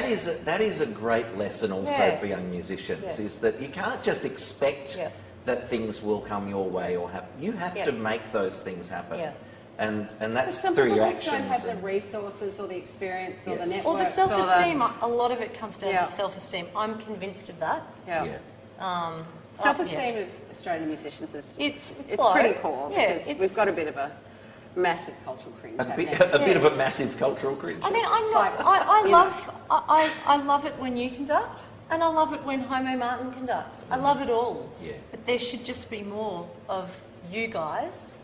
Speaker 1: that is a great lesson also
Speaker 3: Yeah.
Speaker 1: for young musicians,
Speaker 3: Yeah.
Speaker 1: is that you can't just expect
Speaker 3: Yeah.
Speaker 1: that things will come your way or happen. You have
Speaker 3: Yeah.
Speaker 1: to make those things happen.
Speaker 3: Yeah.
Speaker 1: And
Speaker 2: But
Speaker 1: that's
Speaker 2: some
Speaker 1: through
Speaker 2: people
Speaker 1: your
Speaker 2: just don't
Speaker 1: actions.
Speaker 2: have the
Speaker 1: and-
Speaker 2: resources or the experience or the
Speaker 1: Yes.
Speaker 2: network.
Speaker 3: Or the self-esteem. A lot of it comes down
Speaker 2: Yeah.
Speaker 3: to self-esteem. I'm convinced of that.
Speaker 2: Yeah.
Speaker 1: yeah.
Speaker 2: Self-esteem of Australian musicians is
Speaker 3: it's
Speaker 2: pretty
Speaker 3: low.
Speaker 2: poor
Speaker 3: Yeah,
Speaker 2: because we've got a bit of a massive cultural cringe
Speaker 1: A
Speaker 2: happening.
Speaker 1: bit of a massive cultural cringe.
Speaker 3: I mean, I love it when you conduct, and I love it when Homo Martin conducts. I love it all.
Speaker 1: Yeah.
Speaker 3: But there should just be more of you guys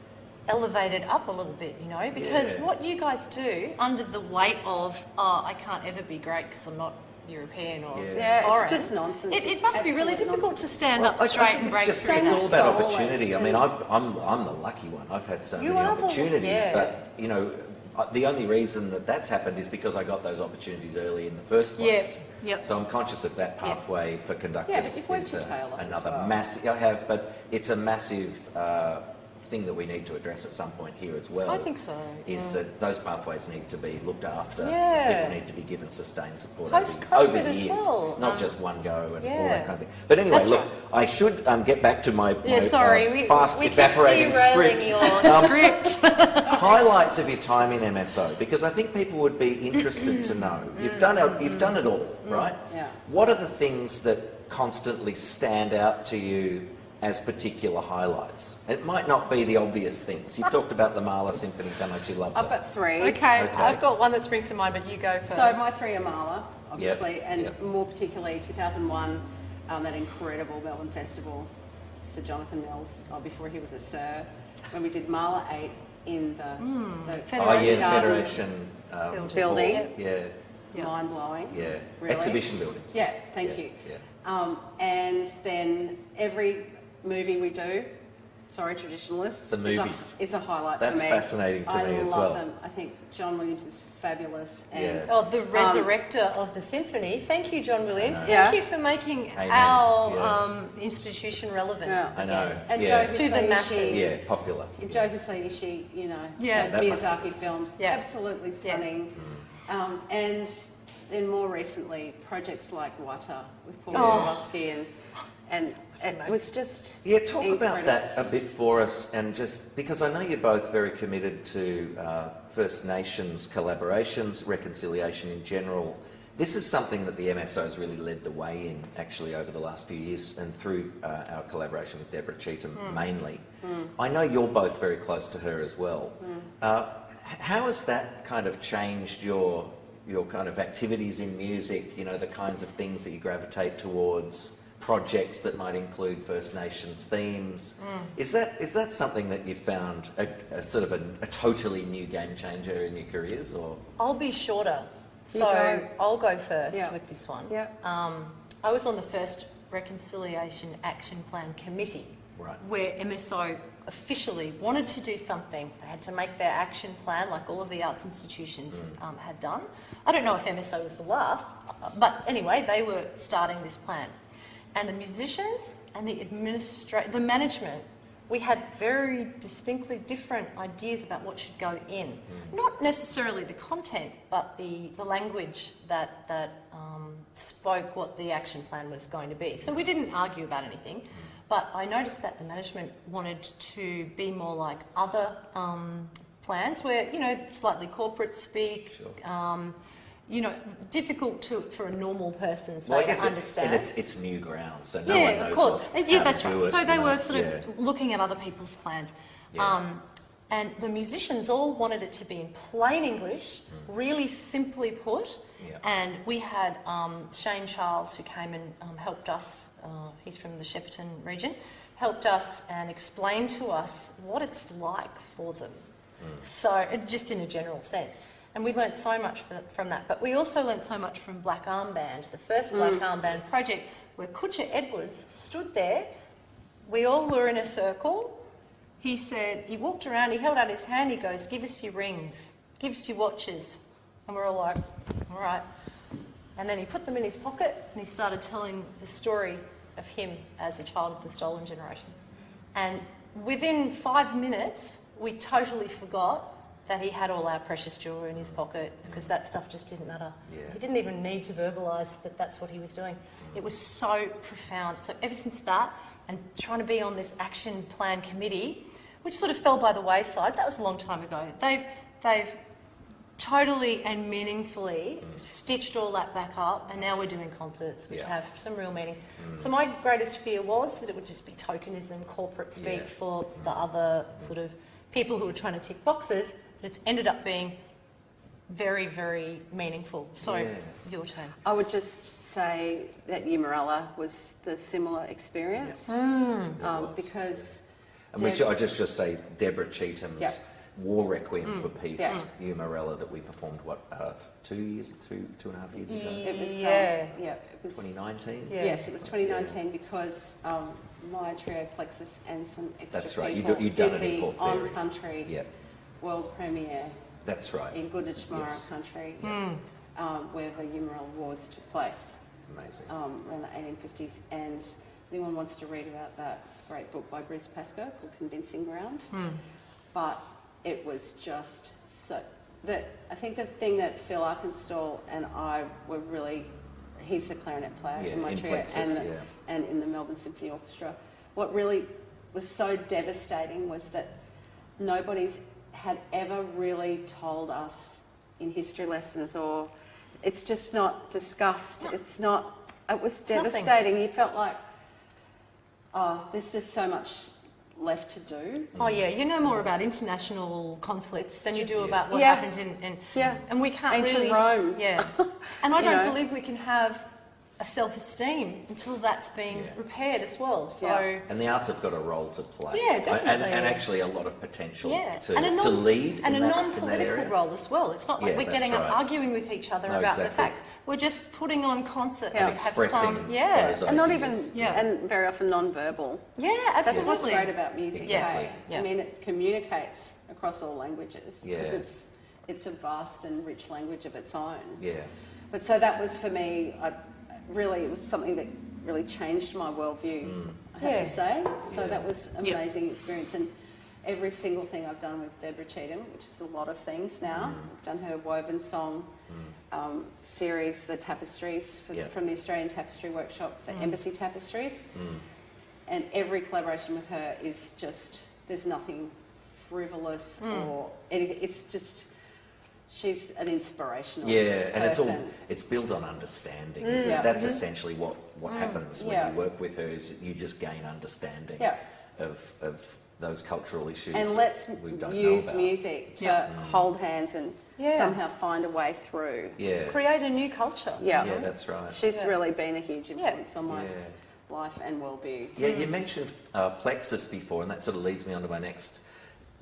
Speaker 3: elevated up a little bit, you know, because what you guys do under the weight of, I can't ever be great because I'm not European or foreign.
Speaker 2: It's just nonsense.
Speaker 3: It must be really difficult to stand up straight and break through.
Speaker 1: It's all about opportunity. I mean, I'm the lucky one. I've had so many opportunities, but you know, the only reason that that's happened is because I got those opportunities early in the first place.
Speaker 3: Yep.
Speaker 1: So I'm conscious of that pathway for conductors.
Speaker 2: Yeah, but you've worked your tail off
Speaker 1: another
Speaker 2: as well.
Speaker 1: massive. I have, but it's a massive thing that we need to address at some point here as well.
Speaker 3: I think so.
Speaker 1: Is that those pathways need to be looked after.
Speaker 3: Yeah.
Speaker 1: People need to be given sustained support
Speaker 3: Post-COVID
Speaker 1: over
Speaker 3: as
Speaker 1: years,
Speaker 3: well.
Speaker 1: not just one go and all
Speaker 3: Yeah.
Speaker 1: that kind of thing. But anyway,
Speaker 3: That's
Speaker 1: look,
Speaker 3: right.
Speaker 1: I should get back to my,
Speaker 3: we
Speaker 1: fast
Speaker 3: keep
Speaker 1: evaporating
Speaker 3: derailing
Speaker 1: script.
Speaker 3: your script.
Speaker 1: Highlights of your time in MSO, because I think people would be interested to know. You've done it all, right?
Speaker 2: Yeah.
Speaker 1: What are the things that constantly stand out to you as particular highlights? It might not be the obvious things. You've talked about the Mahler symphonies, how much you love them.
Speaker 2: I've got three.
Speaker 3: Okay, I've got one that springs to mind, but you go first.
Speaker 2: So my three are Mahler, obviously, and
Speaker 1: Yep.
Speaker 2: more particularly 2001, that incredible Melbourne Festival, Sir Jonathan Mills, before he was a Sir, when we did Mahler 8 in the
Speaker 3: Federation Gardens
Speaker 1: Federation
Speaker 2: building.
Speaker 1: hall. Yeah,
Speaker 2: Mind-blowing.
Speaker 1: yeah.
Speaker 2: Really.
Speaker 1: Exhibition buildings.
Speaker 2: Yeah, thank you.
Speaker 1: Yeah.
Speaker 2: And then every movie we do, Traditionalists,
Speaker 1: The movies.
Speaker 2: is a highlight
Speaker 1: That's
Speaker 2: for me.
Speaker 1: fascinating to me as well.
Speaker 2: I love them. I think John Williams is fabulous. And
Speaker 1: Yeah.
Speaker 3: the resurrector of the symphony. Thank you, John Williams.
Speaker 2: Yeah.
Speaker 3: Thank you for making
Speaker 1: Amen.
Speaker 3: our institution relevant.
Speaker 2: Yeah.
Speaker 1: I know.
Speaker 2: And
Speaker 1: Yeah.
Speaker 2: Joe
Speaker 3: To the masses.
Speaker 1: Yeah, popular.
Speaker 2: Joe Hisaishi,
Speaker 3: Yeah.
Speaker 2: those
Speaker 1: That must-
Speaker 2: Miyazaki films,
Speaker 3: Yeah.
Speaker 2: absolutely stunning. And then more recently, projects like Wata with Paul Borowski and it was just
Speaker 1: Yeah, talk about
Speaker 2: incredible.
Speaker 1: that a bit for us, and just because I know you're both very committed to First Nations collaborations, reconciliation in general. This is something that the MSO has really led the way in, actually, over the last few years, and through our collaboration with Deborah Cheetham mainly. I know you're both very close to her as well. How has that kind of changed your kind of activities in music, the kinds of things that you gravitate towards, projects that might include First Nations themes? Is that something that you found a sort of a totally new game changer in your careers, or?
Speaker 3: I'll be shorter,
Speaker 2: You
Speaker 3: so
Speaker 2: go.
Speaker 3: I'll go first
Speaker 2: Yeah.
Speaker 3: with this one.
Speaker 2: Yeah.
Speaker 3: I was on the first Reconciliation Action Plan Committee,
Speaker 1: Right.
Speaker 3: where MSO officially wanted to do something. They had to make their action plan, like all of the arts institutions had done. I don't know if MSO was the last, but anyway, they were starting this plan. And the musicians and the management, we had very distinctly different ideas about what should go in. Not necessarily the content, but the language that spoke what the action plan was going to be. So we didn't argue about anything, but I noticed that the management wanted to be more like other plans where, slightly corporate speak,
Speaker 1: Sure.
Speaker 3: difficult for a normal person,
Speaker 1: Well, I
Speaker 3: to
Speaker 1: guess
Speaker 3: understand.
Speaker 1: it's new ground, so no one knows
Speaker 3: of course.
Speaker 1: how
Speaker 3: Yeah,
Speaker 1: to
Speaker 3: that's
Speaker 1: do
Speaker 3: right.
Speaker 1: it,
Speaker 3: So they were sort
Speaker 1: yeah.
Speaker 3: of looking at other people's plans.
Speaker 1: Yeah.
Speaker 3: And the musicians all wanted it to be in plain English, really simply put.
Speaker 1: Yeah.
Speaker 3: And we had Shane Charles, who came and helped us, he's from the Shepparton region, helped us and explained to us what it's like for them. So, just in a general sense. And we learnt so much from that. But we also learnt so much from Black Arm Band, the first Black Arm Band project, where Kutcha Edwards stood there. We all were in a circle. He said, he walked around, he held out his hand, he goes, "Give us your rings, give us your watches." And we're all like, all right. And then he put them in his pocket and he started telling the story of him as a child of the stolen generation. And within 5 minutes, we totally forgot that he had all our precious jewellery in his pocket, because that stuff just didn't matter.
Speaker 1: Yeah.
Speaker 3: He didn't even need to verbalise that that's what he was doing. It was so profound. So ever since that, and trying to be on this action plan committee, which sort of fell by the wayside, that was a long time ago. They've totally and meaningfully stitched all that back up, and now we're doing concerts which have some real meaning. So my greatest fear was that it would just be tokenism, corporate speak for the other sort of people who are trying to tick boxes, but it's ended up being very, very meaningful. So your turn.
Speaker 2: I would just say that Umarella was the similar experience because...
Speaker 1: And which I just say Deborah Cheatham's War Requiem for Peace, Umarella, that we performed, 2 and a half years ago?
Speaker 2: It was, it was
Speaker 1: 2019?
Speaker 2: Yes, it was 2019 because my trio Plexus and some extra
Speaker 1: That's right.
Speaker 2: people
Speaker 1: You've done
Speaker 2: did
Speaker 1: it in
Speaker 2: the
Speaker 1: Port Fairy.
Speaker 2: on-country world premiere.
Speaker 1: That's right.
Speaker 2: In Goodnachmara country, where the Umarella Wars took place.
Speaker 1: Amazing.
Speaker 2: Around the 1850s. And if anyone wants to read about that, it's a great book by Bruce Pascoe called Convincing Ground. But it was just so... I think the thing that Phil Arkenstall and I were really... He's the clarinet player in my trio and in the Melbourne Symphony Orchestra. What really was so devastating was that nobody's had ever really told us in history lessons, or it's just not discussed. It's not, it was devastating. You felt like, there's just so much left to do.
Speaker 3: Oh yeah, you know more about international conflicts than you do about what happened in and we can't
Speaker 2: ancient
Speaker 3: really,
Speaker 2: Rome.
Speaker 3: And I don't believe we can have a self-esteem until that's been repaired as well. So
Speaker 1: and the arts have got a role to play.
Speaker 3: Yeah, definitely.
Speaker 1: And actually a lot of potential to
Speaker 3: and
Speaker 1: lead
Speaker 3: and
Speaker 1: in
Speaker 3: a
Speaker 1: that
Speaker 3: non-political
Speaker 1: area.
Speaker 3: role as well. It's not like we're getting up arguing with each other about the facts. We're just putting on concerts that have some
Speaker 1: those
Speaker 2: and not
Speaker 1: ideas.
Speaker 2: even and very often non-verbal.
Speaker 3: Yeah, absolutely.
Speaker 2: That's what's great about music.
Speaker 1: Exactly.
Speaker 2: I mean, it communicates across all languages because it's a vast and rich language of its own. But so that was for me. It was something that really changed my worldview, I have to say. So that was an amazing experience. And every single thing I've done with Deborah Cheatham, which is a lot of things now, I've done her woven song series, the tapestries from the Australian Tapestry Workshop, the Embassy Tapestries. And every collaboration with her is just, there's nothing frivolous or anything. It's just... She's an inspirational person.
Speaker 1: It's built on understanding, isn't it? That's essentially what happens when you work with her, is that you just gain understanding of those cultural issues.
Speaker 2: And let's use music to hold hands and somehow find a way through.
Speaker 3: Create a new culture.
Speaker 1: Yeah, that's right.
Speaker 2: She's really been a huge influence on my life and well-being.
Speaker 1: Yeah, you mentioned Plexus before, and that sort of leads me on to my next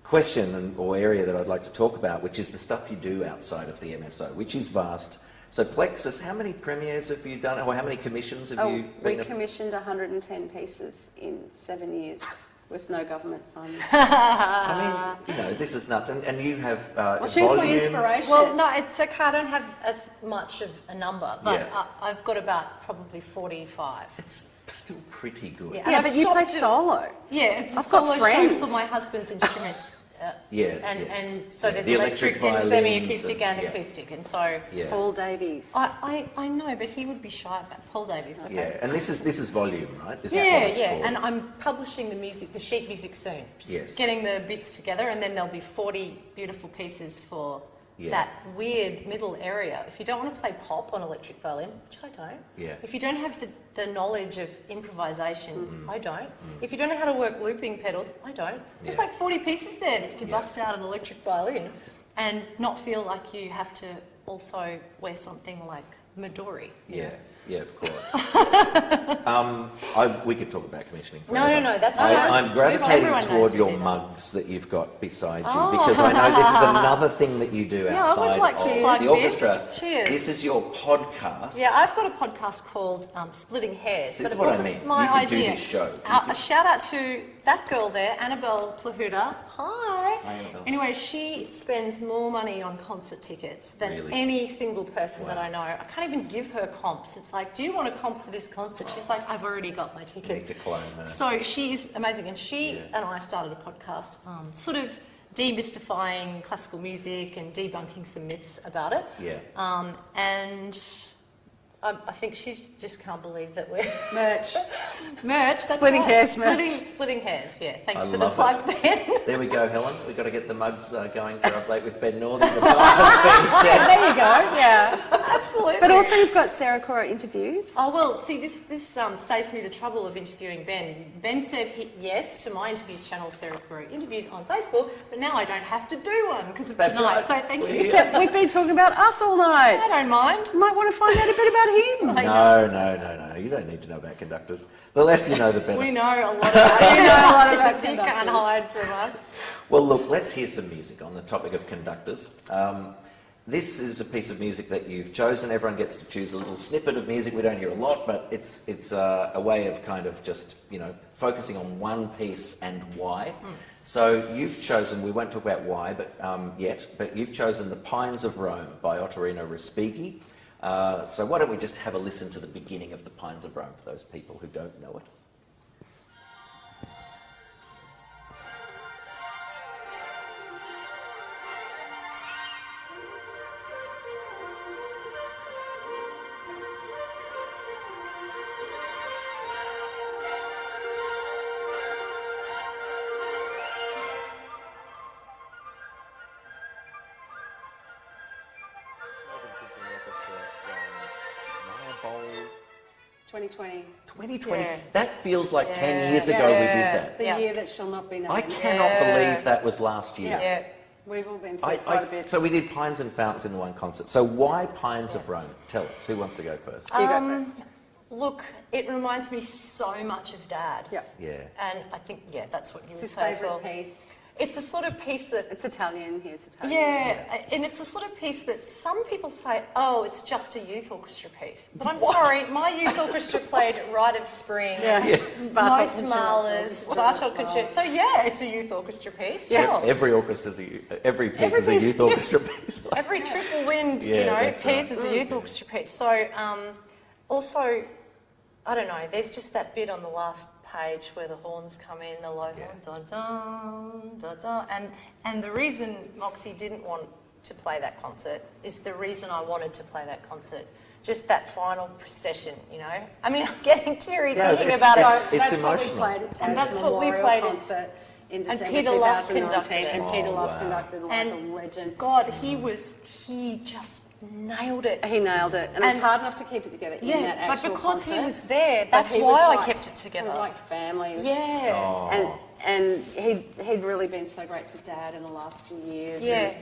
Speaker 1: question or area that I'd like to talk about, which is the stuff you do outside of the MSO, which is vast. So Plexus, how many premieres have you done, or how many commissions have you been?
Speaker 2: We commissioned 110 pieces in 7 years with no government funding.
Speaker 1: I mean, this is nuts. And you have
Speaker 2: she was my inspiration.
Speaker 3: Well, no, it's okay. I don't have as much of a number, but I've got about probably 45.
Speaker 1: It's still pretty good.
Speaker 2: Yeah, but you play solo.
Speaker 3: Yeah, it's a
Speaker 2: I've
Speaker 3: solo
Speaker 2: got friends.
Speaker 3: show for my husband's instruments.
Speaker 2: And
Speaker 3: so there's
Speaker 1: the
Speaker 3: electric and semi-acoustic and acoustic, and so
Speaker 2: Paul Davies.
Speaker 3: I know, but he would be shy about Paul Davies. Okay.
Speaker 1: Yeah, and this is volume, right? This is
Speaker 3: called. And I'm publishing the sheet music soon. Just getting the bits together, and then there'll be 40 beautiful pieces for that weird middle area. If you don't want to play pop on electric violin, which I don't. If you don't have the knowledge of improvisation, I don't. If you don't know how to work looping pedals, I don't. There's like 40 pieces there that you can bust out an electric violin and not feel like you have to also wear something like Midori.
Speaker 1: Yeah, of course. We could talk about commissioning forever.
Speaker 3: No, that's fine.
Speaker 1: I'm gravitating toward your mugs that you've got beside you, because I know this is another thing that you do outside of the orchestra.
Speaker 3: Cheers.
Speaker 1: This is your podcast.
Speaker 3: Yeah, I've got a podcast called Splitting Hairs.
Speaker 1: This is
Speaker 3: but it
Speaker 1: what I
Speaker 3: wasn't
Speaker 1: mean.
Speaker 3: my
Speaker 1: You could
Speaker 3: idea.
Speaker 1: do this show.
Speaker 3: A shout out to that girl there, Annabelle Plahuta. Hi.
Speaker 1: Annabelle.
Speaker 3: Anyway, she spends more money on concert tickets than any single person that I know. I can't even give her comps. It's like, do you want a comp for this concert? She's like, I've already got my tickets.
Speaker 1: You need to clone her.
Speaker 3: So she is amazing, and she and I started a podcast, sort of demystifying classical music and debunking some myths about it. And I think she just can't believe that we're...
Speaker 2: Merch.
Speaker 3: Merch, that's
Speaker 2: Splitting
Speaker 3: right.
Speaker 2: hairs, merch.
Speaker 3: Splitting hairs, yeah. Thanks
Speaker 1: I
Speaker 3: for the
Speaker 1: love
Speaker 3: plug, Ben.
Speaker 1: There we go, Helen. We've got to get the mugs going for Up Late with Ben Northey. The time has been set.
Speaker 2: There you go, yeah.
Speaker 3: Absolutely.
Speaker 2: But also you've got Sarah Curro interviews.
Speaker 3: Oh, well, see, this saves me the trouble of interviewing Ben. Ben said yes to my interviews channel, Sarah Curro Interviews, on Facebook, but now I don't have to do one because of
Speaker 1: That's
Speaker 3: tonight,
Speaker 1: right.
Speaker 3: so thank you.
Speaker 2: Except we've been talking about us all night.
Speaker 3: I don't mind.
Speaker 2: You might want to find out a bit about him.
Speaker 1: No. You don't need to know about conductors. The less you know, the better.
Speaker 3: We know a lot about
Speaker 2: We know a lot about
Speaker 3: you
Speaker 2: conductors.
Speaker 3: can't hide from us.
Speaker 1: Well, look, let's hear some music on the topic of conductors. This is a piece of music that you've chosen. Everyone gets to choose a little snippet of music. We don't hear a lot, but it's a way of kind of just, focusing on one piece and why. So you've chosen, we won't talk about why but you've chosen The Pines of Rome by Ottorino Respighi. So why don't we just have a listen to the beginning of The Pines of Rome for those people who don't know it. Orchestra from
Speaker 2: 2020.
Speaker 1: 2020.
Speaker 3: Yeah.
Speaker 1: That feels like 10 years ago we did that.
Speaker 2: The
Speaker 3: Yeah.
Speaker 2: year that shall not be named.
Speaker 1: I cannot believe that was last year.
Speaker 3: Yeah.
Speaker 2: We've all been through quite a bit.
Speaker 1: So we did Pines and Fountains in one concert. So why Pines of Rome? Tell us. Who wants to go first?
Speaker 2: You go first.
Speaker 3: Look, it reminds me so much of Dad.
Speaker 2: Yeah.
Speaker 1: Yeah.
Speaker 3: And I think, that's what you
Speaker 2: It's
Speaker 3: would
Speaker 2: his
Speaker 3: say as well.
Speaker 2: favourite piece.
Speaker 3: It's the sort of piece that...
Speaker 2: It's Italian, he's Italian.
Speaker 3: Yeah, and it's a sort of piece that some people say, oh, it's just a youth orchestra piece. But I'm sorry, my youth orchestra played Rite of Spring, most Mahlers, Bartok Concerto. So yeah, it's a youth orchestra piece, sure.
Speaker 1: Every piece is a youth orchestra piece.
Speaker 3: Every triple wind,
Speaker 1: that's
Speaker 3: piece
Speaker 1: right.
Speaker 3: is a youth orchestra piece. So also, I don't know, there's just that bit on the last page where the horns come in, the low horn, dun, dun, dun, dun. And the reason Moxie didn't want to play that concert is the reason I wanted to play that concert. Just that final procession, I mean, I'm getting teary thinking about it.
Speaker 1: It's
Speaker 2: That's
Speaker 1: emotional.
Speaker 2: what we played at
Speaker 3: And that's
Speaker 2: Dad's
Speaker 3: what we
Speaker 2: Memorial
Speaker 3: played at-
Speaker 2: concert in
Speaker 3: and
Speaker 2: December
Speaker 3: Peter Love
Speaker 2: 2019,
Speaker 3: conducted it.
Speaker 2: and Peter Love
Speaker 1: wow.
Speaker 2: conducted like
Speaker 3: And
Speaker 2: a legend.
Speaker 3: God, he just nailed it.
Speaker 2: He nailed it, and it's hard enough to keep it together in that
Speaker 3: Yeah, but
Speaker 2: actual
Speaker 3: because he
Speaker 2: concert.
Speaker 3: was there,
Speaker 2: But
Speaker 3: that's
Speaker 2: he
Speaker 3: why
Speaker 2: was
Speaker 3: I
Speaker 2: like-
Speaker 3: kept it together.
Speaker 2: It was like family. It was-
Speaker 3: Yeah.
Speaker 2: And he'd really been so great to Dad in the last few years.
Speaker 3: Yeah.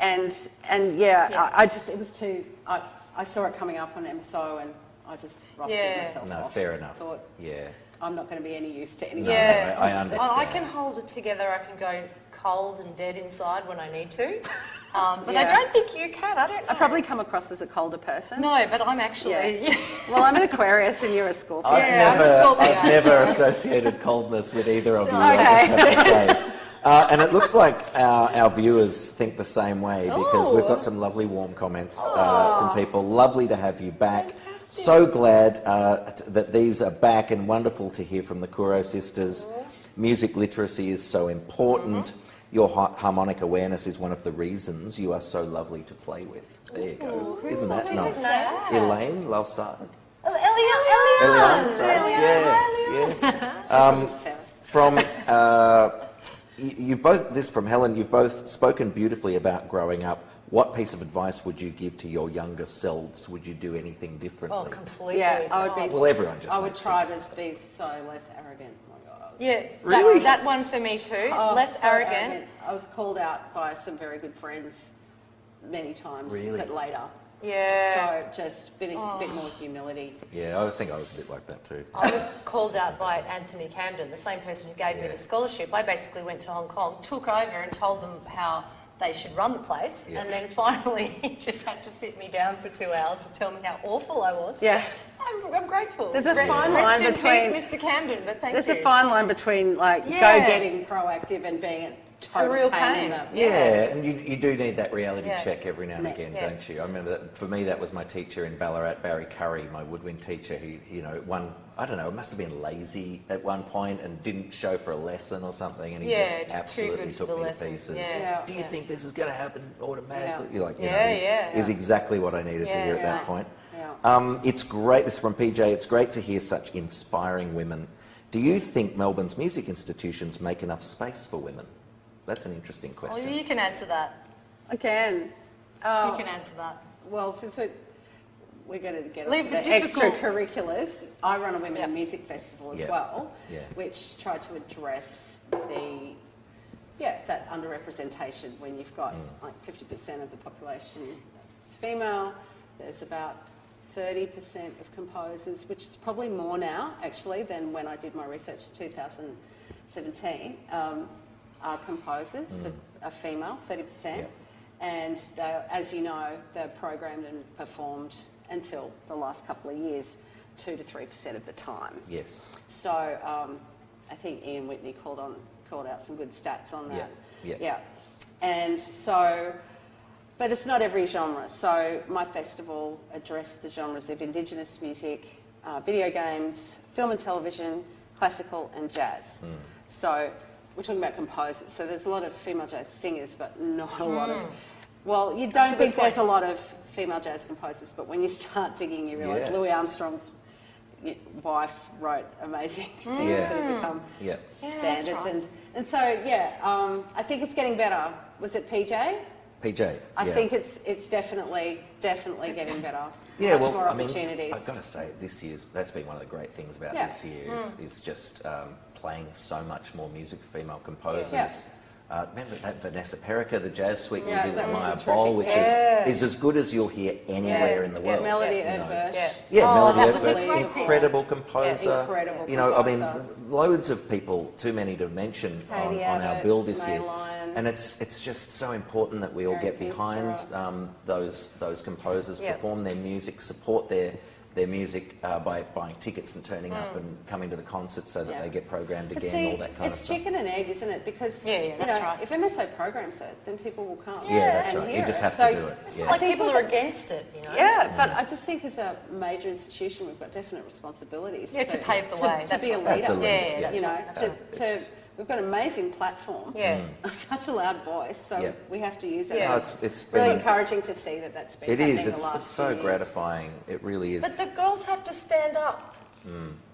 Speaker 2: And really, I just, it was too, I saw it coming up on MSO and I just rusted myself
Speaker 1: No,
Speaker 2: off.
Speaker 1: fair enough.
Speaker 2: Thought,
Speaker 1: Yeah.
Speaker 2: I'm not going to be any use to anyone.
Speaker 3: Yeah,
Speaker 1: I understand.
Speaker 3: I can hold it together. I can go cold and dead inside when I need to. But I
Speaker 2: Yeah.
Speaker 3: don't think you can. I don't know.
Speaker 2: I probably come across as a colder person.
Speaker 3: No, but I'm actually...
Speaker 2: Yeah. Well, I'm an Aquarius and you're a Scorpio.
Speaker 3: I'm a Scorpio.
Speaker 1: I've never associated coldness with either of you.
Speaker 2: Okay.
Speaker 1: I just have to say. And it looks like our viewers think the same way because we've got some lovely warm comments from people. Lovely to have you back. So glad that these are back and wonderful to hear from the Curro sisters. Music literacy is so important. Your harmonic awareness is one of the reasons you are so lovely to play with. There you go. Isn't that nice? Elaine Lavsard. Eliane, sorry. Yeah. From you've both, this from Helen, you've both spoken beautifully about growing up. What piece of advice would you give to your younger selves? Would you do anything differently?
Speaker 3: Oh, completely.
Speaker 2: Yeah, I would be.
Speaker 1: Well, everyone just
Speaker 2: I would
Speaker 1: makes
Speaker 2: try to be so less arrogant. Oh my God, I was
Speaker 3: Yeah,
Speaker 1: Really?
Speaker 3: that one for me too. Less
Speaker 2: so
Speaker 3: arrogant.
Speaker 2: I was called out by some very good friends many times,
Speaker 1: Really?
Speaker 2: but later.
Speaker 3: Yeah.
Speaker 2: So just a bit more humility.
Speaker 1: Yeah, I think I was a bit like that too.
Speaker 3: I was called out by Anthony Camden, the same person who gave me the scholarship. I basically went to Hong Kong, took over and told them how they should run the place, and then finally he just had to sit me down for 2 hours and tell me how awful I was.
Speaker 2: Yeah.
Speaker 3: I'm grateful.
Speaker 2: There's a fine
Speaker 3: Rest
Speaker 2: line
Speaker 3: in
Speaker 2: between-
Speaker 3: peace, Mr. Camden, but thank
Speaker 2: There's
Speaker 3: you.
Speaker 2: a fine line between like
Speaker 3: Yeah.
Speaker 2: go-getting, proactive, and being total
Speaker 3: real
Speaker 2: pain in
Speaker 3: pain.
Speaker 2: the...
Speaker 1: And you do need that reality
Speaker 3: Yeah.
Speaker 1: check every now and again, don't you? I remember that for me, that was my teacher in Ballarat, Barry Curry, my woodwind teacher. He, you know, I don't know, it must have been lazy at one point and didn't show for a lesson or something, and he just absolutely took me to pieces. Do you think this is going to happen automatically? You're like, you know, is exactly what I needed to hear at that point. It's great, this is from PJ, it's great to hear such inspiring women. Do you think Melbourne's music institutions make enough space for women? That's an interesting question.
Speaker 3: Well, you can answer that.
Speaker 2: I can.
Speaker 3: You can answer that.
Speaker 2: Well, since we're going to get
Speaker 3: Leave
Speaker 2: on to
Speaker 3: the
Speaker 2: the
Speaker 3: typical-
Speaker 2: extracurriculars, I run a women in music festival as well,
Speaker 1: Yeah.
Speaker 2: which try to address that underrepresentation when you've got like 50% of the population is female. There's about 30% of composers, which is probably more now actually than when I did my research in 2017, are composers, are female, 30%. And as you know, they're programmed and performed until the last couple of years, 2 to 3% of the time.
Speaker 1: Yes.
Speaker 2: So I think Ian Whitney called out some good stats on that. Yeah. And so, but it's not every genre. So my festival addressed the genres of Indigenous music, video games, film and television, classical and jazz. So we're talking about composers. So there's a lot of female jazz singers, but not a lot of... Well, you don't think there's a lot of female jazz composers, but when you start digging, you realise Louis Armstrong's wife wrote amazing things that have become standards.
Speaker 3: Right.
Speaker 2: And so, I think it's getting better. Was it PJ?
Speaker 1: PJ,
Speaker 2: I think it's definitely getting better.
Speaker 1: Yeah,
Speaker 2: Much more
Speaker 1: I mean,
Speaker 2: opportunities.
Speaker 1: I've got to say, that's been one of the great things about this year is just playing so much more music for female composers. Remember that Vanessa Perica, the jazz suite we did with Maya Boll, which is as good as you'll hear anywhere in the world.
Speaker 2: Melody Erdversch.
Speaker 1: Melody
Speaker 3: was
Speaker 1: Erdversch,
Speaker 3: incredible.
Speaker 1: incredible composer.
Speaker 2: Incredible
Speaker 1: you know, I mean,
Speaker 2: composer.
Speaker 1: loads of people, too many to mention on our bill this year. And it's just so important that we all get behind those composers, perform their music, support their music by buying tickets and turning up and coming to the concerts so that they get programmed again, all that kind of stuff.
Speaker 2: It's chicken and egg, isn't it? Because
Speaker 3: that's right.
Speaker 2: if MSO programs it, then people will come.
Speaker 1: That's
Speaker 2: and
Speaker 1: right.
Speaker 2: hear
Speaker 1: You just
Speaker 2: it.
Speaker 1: have to do it.
Speaker 3: It's like people are against it, you know?
Speaker 2: Yeah, but I just think as a major institution, we've got definite responsibilities.
Speaker 3: To pave the way.
Speaker 2: To be a leader.
Speaker 1: That's a leader.
Speaker 2: You know, we've got an amazing platform. Such a loud voice, so we have to use it.
Speaker 1: No, it's
Speaker 2: really
Speaker 1: been
Speaker 2: encouraging to see that's been
Speaker 1: it
Speaker 2: happening
Speaker 1: is.
Speaker 2: the
Speaker 1: It's
Speaker 2: last
Speaker 1: so
Speaker 2: few years.
Speaker 1: gratifying. It really is.
Speaker 3: But the girls have to stand up.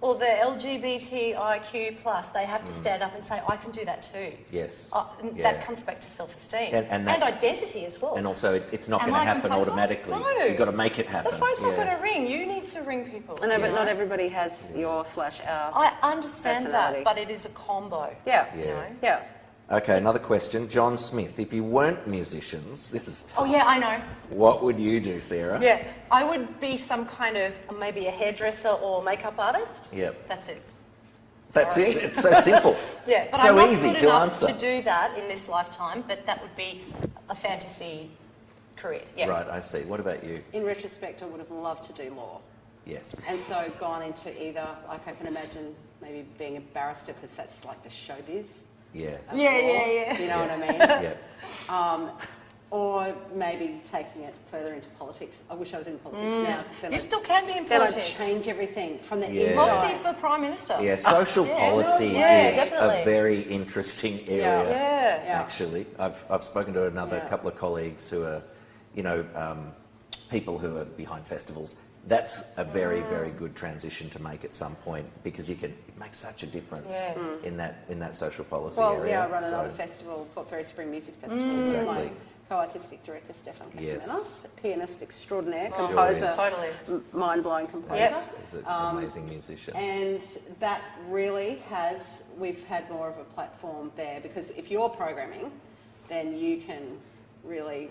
Speaker 3: Or the LGBTIQ plus, they have to stand up and say, I can do that too.
Speaker 1: Yes.
Speaker 3: That comes back to self-esteem.
Speaker 1: And
Speaker 3: identity as well.
Speaker 1: And also, it's not
Speaker 3: Am
Speaker 1: going to
Speaker 3: I a
Speaker 1: happen
Speaker 3: composer?
Speaker 1: automatically.
Speaker 3: No.
Speaker 1: You've got to make it happen.
Speaker 3: The phone's not going to ring. You need to ring people.
Speaker 2: I know, but not everybody has your/our.
Speaker 3: I understand
Speaker 2: personality.
Speaker 3: that, but it is a combo.
Speaker 2: Yeah.
Speaker 3: You know?
Speaker 2: Yeah.
Speaker 1: Okay, another question. John Smith, if you weren't musicians, this is tough.
Speaker 3: Oh, yeah, I know.
Speaker 1: What would you do, Sarah?
Speaker 3: Yeah, I would be some kind of maybe a hairdresser or makeup artist.
Speaker 1: Yep.
Speaker 3: That's it.
Speaker 1: That's it. It's so simple.
Speaker 3: Yeah, but
Speaker 1: so
Speaker 3: I'm not
Speaker 1: easy
Speaker 3: good
Speaker 1: to
Speaker 3: enough
Speaker 1: answer.
Speaker 3: to do that in this lifetime, but that would be a fantasy career. Yeah.
Speaker 1: Right, I see. What about you?
Speaker 2: In retrospect, I would have loved to do law.
Speaker 1: Yes.
Speaker 2: And so gone into either, like I can imagine maybe being a barrister because that's like the showbiz.
Speaker 1: Yeah.
Speaker 2: of law, You know what I mean?
Speaker 1: Yeah.
Speaker 2: Or maybe taking it further into politics. I wish I was in politics now. 'Cause then
Speaker 3: You
Speaker 2: I'd-
Speaker 3: still can be in
Speaker 2: then I'd
Speaker 3: politics.
Speaker 2: change everything from the
Speaker 1: Yeah.
Speaker 3: Moxie
Speaker 2: inside.
Speaker 3: for Prime Minister.
Speaker 1: Yeah, social policy is
Speaker 3: definitely.
Speaker 1: a very interesting area.
Speaker 3: Yeah.
Speaker 1: Actually, I've spoken to another couple of colleagues who are, people who are behind festivals. That's a very, very good transition to make at some point because you can make such a difference in that social policy area.
Speaker 2: Well, I run another festival, Port Fairy Spring Music Festival.
Speaker 1: Exactly.
Speaker 2: My co-artistic director, Stefan Casamenos,
Speaker 1: Yes.
Speaker 2: pianist extraordinaire,
Speaker 1: Sure
Speaker 2: composer,
Speaker 1: is.
Speaker 3: Totally.
Speaker 2: mind-blowing composer.
Speaker 1: He's an amazing musician.
Speaker 2: And that really we've had more of a platform there because if you're programming, then you can really,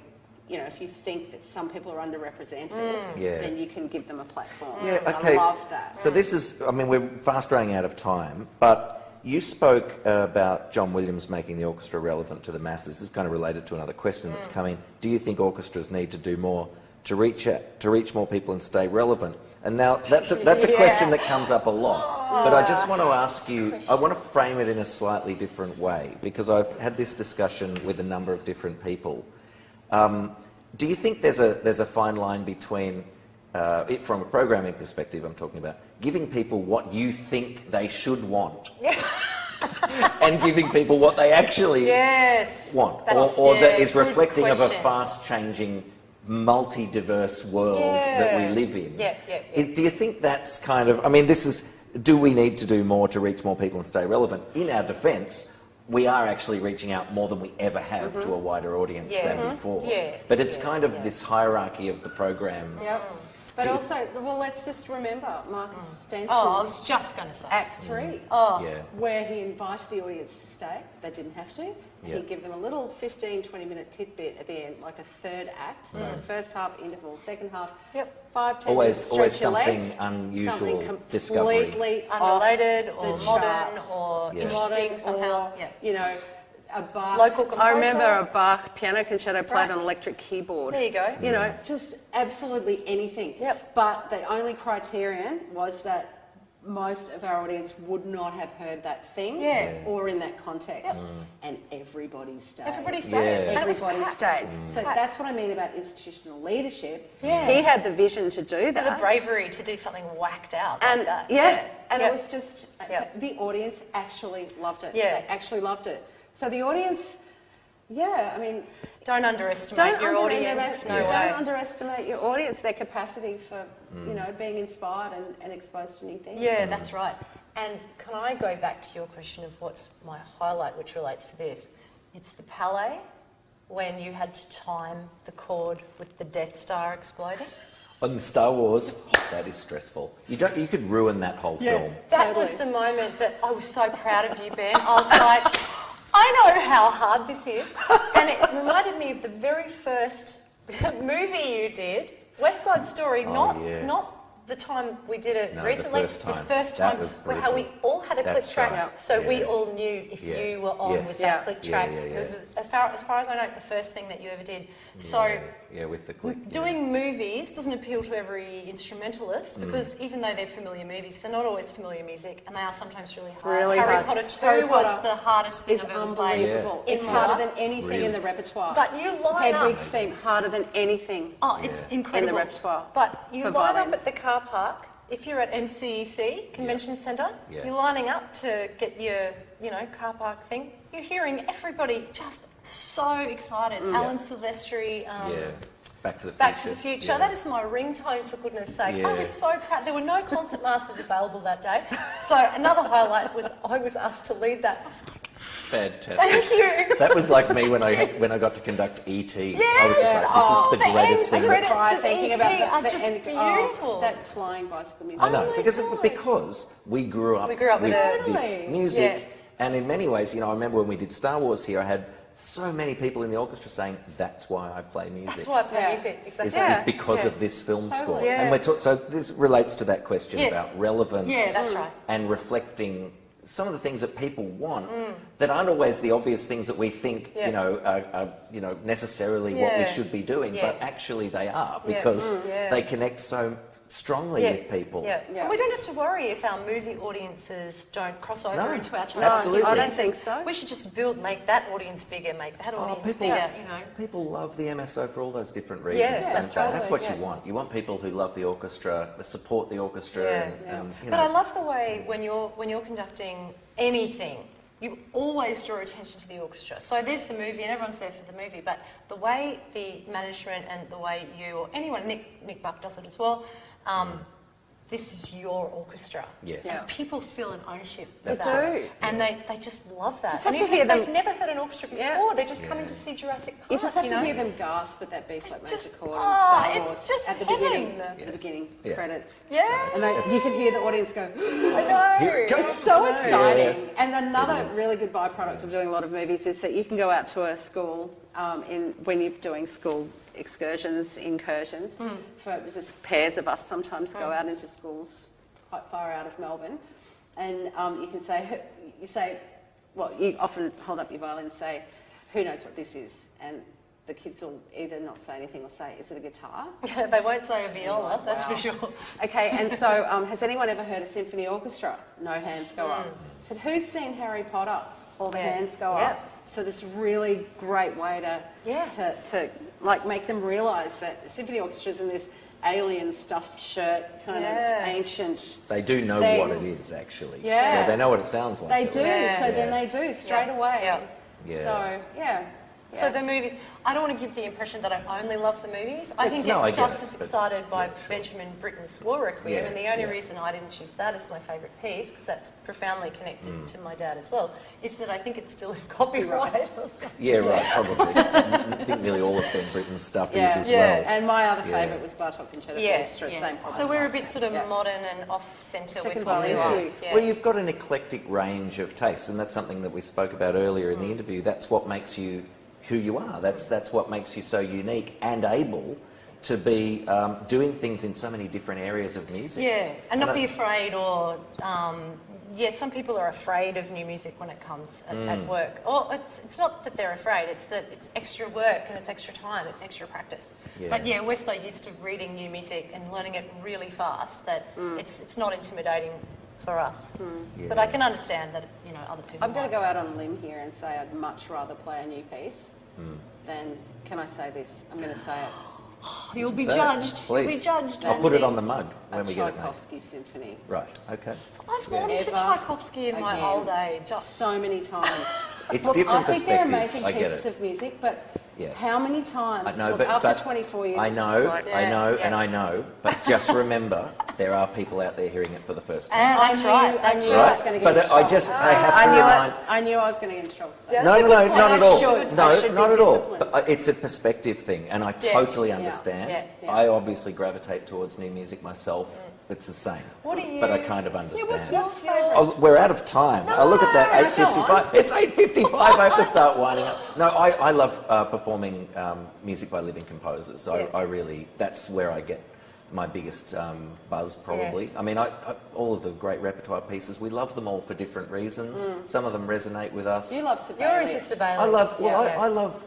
Speaker 2: if you think that some people are underrepresented, then you can give them a platform.
Speaker 1: Yeah,
Speaker 2: And
Speaker 1: okay.
Speaker 2: I love that.
Speaker 1: So this is, we're fast running out of time, but you spoke about John Williams making the orchestra relevant to the masses. This is kind of related to another question that's coming. Do you think orchestras need to do more to reach more people and stay relevant. And now that's a question that comes up a lot. But I just want to ask you, I want to frame it in a slightly different way, because I've had this discussion with a number of different people. Do you think there's a fine line between, from a programming perspective I'm talking about, giving people what you think they should want and giving people what they actually want, or that is reflecting of a fast-changing, multi-diverse world that we live in? Do you think that's kind of, I mean, do we need to do more to reach more people and stay relevant? In our defence, we are actually reaching out more than we ever have to a wider audience than before. But it's kind of this hierarchy of the programs.
Speaker 2: But also, well, let's just remember Marcus Stanton's
Speaker 3: I was just going to say
Speaker 2: Act 3, where he invited the audience to stay. They didn't have to. He'd give them a little 15, 20-minute tidbit at the end, like a third act. So the first half, interval, second half, 5, 10 minutes,
Speaker 1: always
Speaker 2: stretch your
Speaker 1: something
Speaker 2: legs,
Speaker 1: unusual,
Speaker 2: something
Speaker 1: discovery.
Speaker 2: completely
Speaker 3: unrelated or
Speaker 2: the
Speaker 3: modern
Speaker 2: charts.
Speaker 3: or interesting somehow.
Speaker 2: Or, you know, a Bach.
Speaker 3: Local composer.
Speaker 2: I remember a Bach piano concerto played on electric keyboard.
Speaker 3: There you go.
Speaker 2: You know, just absolutely anything. But the only criterion was that most of our audience would not have heard that thing or in that context. And everybody stayed.
Speaker 3: Everybody stayed.
Speaker 2: Everybody stayed. So that's what I mean about institutional leadership. He had the vision to do that.
Speaker 3: And the bravery to do something whacked out
Speaker 2: and
Speaker 3: like that.
Speaker 2: And it was just, the audience actually loved it. They actually loved it. So the audience, I mean...
Speaker 3: Don't underestimate your audience.
Speaker 2: Don't underestimate your audience, their capacity for, you know, being inspired and exposed to new things.
Speaker 3: Yeah, that's right. And can I go back to your question of what's my highlight, which relates to this? It's the Palais, when you had to time the chord with the Death Star exploding.
Speaker 1: On Star Wars, that is stressful. You could ruin that whole film.
Speaker 3: That was the moment that I was so proud of you, Ben. I was like... I know how hard this is, and it reminded me of the very first movie you did, West Side Story, not the time we did it recently, the first time how we all had a click track, so we all knew if you were on with that click track. It was, as far as I know, the first thing that you ever did. So
Speaker 1: with the click.
Speaker 3: Doing movies doesn't appeal to every instrumentalist because even though they're familiar movies, they're not always familiar music, and they are sometimes really hard. Harry Potter 2 was the hardest thing I've ever played.
Speaker 2: It's harder than anything in the repertoire.
Speaker 3: But you line up.
Speaker 2: Hedwig's theme, harder than anything.
Speaker 3: Oh, it's incredible.
Speaker 2: In the repertoire.
Speaker 3: But you line up at the car park. If you're at MCEC, Convention Centre, you're lining up to get your, car park thing. You're hearing everybody just so excited. Alan Silvestri.
Speaker 1: Back to the Future.
Speaker 3: Back to the Future. That is my ringtone, for goodness sake. I was so proud. There were no concert masters available that day. So another highlight was I was asked to lead that. I was like,
Speaker 1: fantastic.
Speaker 3: Thank you.
Speaker 1: That was like me when I got to conduct E.T.
Speaker 3: Yes.
Speaker 1: I was just like, this is the greatest thing.
Speaker 3: The credits
Speaker 2: of
Speaker 3: thinking
Speaker 2: E.T.
Speaker 3: about are just beautiful.
Speaker 2: That flying bicycle music.
Speaker 1: I know, because we grew up with this music, and in many ways, I remember when we did Star Wars here, I had so many people in the orchestra saying, that's why I play music.
Speaker 3: That's why I play music, exactly.
Speaker 1: Is because of this film score. And so this relates to that question about relevance
Speaker 3: that's right.
Speaker 1: and reflecting some of the things that people want that aren't always the obvious things that we think, are necessarily what we should be doing, but actually they are because they connect so strongly with people.
Speaker 3: And we don't have to worry if our movie audiences don't cross over into our channel.
Speaker 1: Absolutely.
Speaker 2: I don't think so.
Speaker 3: We should just make that audience bigger, make that audience bigger,
Speaker 1: People love the MSO for all those different reasons. That's what you want. You want people who love the orchestra, support the orchestra.
Speaker 3: But I love the way when you're conducting anything, you always draw attention to the orchestra. So there's the movie, and everyone's there for the movie. But the way the management and the way you or anyone, Nick Buck does it as well. This is your orchestra.
Speaker 1: Yes.
Speaker 3: And people feel an ownership
Speaker 2: They
Speaker 3: of that.
Speaker 2: do.
Speaker 3: And they just love that.
Speaker 2: Just
Speaker 3: And
Speaker 2: have to
Speaker 3: even
Speaker 2: hear
Speaker 3: if they've never heard an orchestra before, they're just coming to see Jurassic Park.
Speaker 2: You just have to hear them gasp at that B-flat major chord in
Speaker 3: oh,
Speaker 2: Star Wars
Speaker 3: it's just
Speaker 2: at the beginning credits.
Speaker 3: Yeah.
Speaker 2: And you can hear the audience go,
Speaker 3: I know.
Speaker 1: Here it comes.
Speaker 2: it's so exciting. And another really good byproduct of doing a lot of movies is that you can go out to a school when you're doing school incursions, for just pairs of us sometimes go out into schools quite far out of Melbourne, and you can say, you often hold up your violin and say, who knows what this is? And the kids will either not say anything or say, is it a guitar?
Speaker 3: They won't say a viola, that's for sure.
Speaker 2: Okay, and so has anyone ever heard a symphony orchestra? No hands go up. I said, who's seen Harry Potter? All the hands go up. So this really great way to like make them realise that symphony orchestras in this alien stuffed shirt kind of ancient.
Speaker 1: They do know what it is actually.
Speaker 2: Yeah.
Speaker 1: They know what it sounds like.
Speaker 2: They do. So then they do straight away. So
Speaker 3: So the movies, I don't want to give the impression that I only love the movies. I can
Speaker 1: No, I
Speaker 3: get
Speaker 1: get
Speaker 3: just
Speaker 1: it,
Speaker 3: as
Speaker 1: but-
Speaker 3: excited by
Speaker 1: sure.
Speaker 3: Benjamin Britten's War Requiem,
Speaker 1: Yeah,
Speaker 3: and the only
Speaker 1: yeah.
Speaker 3: reason I didn't choose that as my favourite piece, because that's profoundly connected to my dad as well, is that I think it's still in copyright or something.
Speaker 1: Yeah, right, probably. I think nearly all of Ben Britten's stuff is as well.
Speaker 2: And my other favourite was Bartok Concerto for Orchestra, same price.
Speaker 3: So we're a bit sort of modern and off-centre with
Speaker 2: Second
Speaker 3: what we
Speaker 2: violin.
Speaker 3: like.
Speaker 1: Well, you've got an eclectic range of tastes, and that's something that we spoke about earlier in the interview. That's what makes you who you are. That's what makes you so unique and able to be doing things in so many different areas of music.
Speaker 3: Yeah, and not be afraid or... some people are afraid of new music when it comes at work. Or it's not that they're afraid, it's that it's extra work and it's extra time, it's extra practice.
Speaker 1: Yeah.
Speaker 3: But yeah, we're so used to reading new music and learning it really fast that it's not intimidating for us.
Speaker 1: Yeah.
Speaker 3: But I can understand that, other people
Speaker 2: I'm going to
Speaker 3: might.
Speaker 2: go out on a limb here and say I'd much rather play a new piece than, can I say this? I'm going to say it.
Speaker 3: You'll be
Speaker 1: So,
Speaker 3: judged.
Speaker 1: please.
Speaker 3: You'll be judged,
Speaker 1: I'll put it
Speaker 3: Nancy.
Speaker 1: on the mug when
Speaker 2: A
Speaker 1: we get it made.
Speaker 2: Tchaikovsky symphony.
Speaker 1: Right, okay.
Speaker 3: I've wanted to
Speaker 2: Ever
Speaker 3: Tchaikovsky in my
Speaker 2: again.
Speaker 3: old age.
Speaker 2: So many times.
Speaker 1: It's
Speaker 2: Look,
Speaker 1: different
Speaker 2: I think they're
Speaker 1: perspectives.
Speaker 2: amazing
Speaker 1: I get
Speaker 2: pieces
Speaker 1: it.
Speaker 2: of music, but
Speaker 1: Yeah.
Speaker 2: how many times?
Speaker 1: I know,
Speaker 2: look,
Speaker 1: but
Speaker 2: after 24 years,
Speaker 1: I
Speaker 2: it's
Speaker 1: know,
Speaker 2: just like,
Speaker 1: and I know. But just remember, there are people out there hearing it for the first time.
Speaker 3: And that's right.
Speaker 2: I
Speaker 3: That's
Speaker 2: knew I
Speaker 3: right.
Speaker 2: was going to get
Speaker 1: But
Speaker 2: in trouble.
Speaker 1: I have to remind.
Speaker 2: I knew I was going to get in trouble. for
Speaker 3: Yeah.
Speaker 2: that.
Speaker 1: No,
Speaker 3: That's a
Speaker 1: no,
Speaker 3: good
Speaker 1: no,
Speaker 3: point.
Speaker 1: not at
Speaker 3: I
Speaker 1: all.
Speaker 3: should-
Speaker 2: I
Speaker 1: No,
Speaker 2: should be
Speaker 1: not at all.
Speaker 2: disciplined.
Speaker 1: But it's a perspective thing, and I totally understand.
Speaker 2: Yeah.
Speaker 1: I obviously gravitate towards new music myself. It's the same.
Speaker 3: What do you...
Speaker 1: But I kind of understand.
Speaker 3: What's your...
Speaker 1: Oh, we're out of time. Look at that, 8:55. It's 8:55. I have to start winding up. No, I love performing music by living composers. I really, that's where I get my biggest buzz, probably. I mean, all of the great repertoire pieces, we love them all for different reasons. Some of them resonate with us.
Speaker 2: You love Sibelius.
Speaker 3: You're into Sibelius.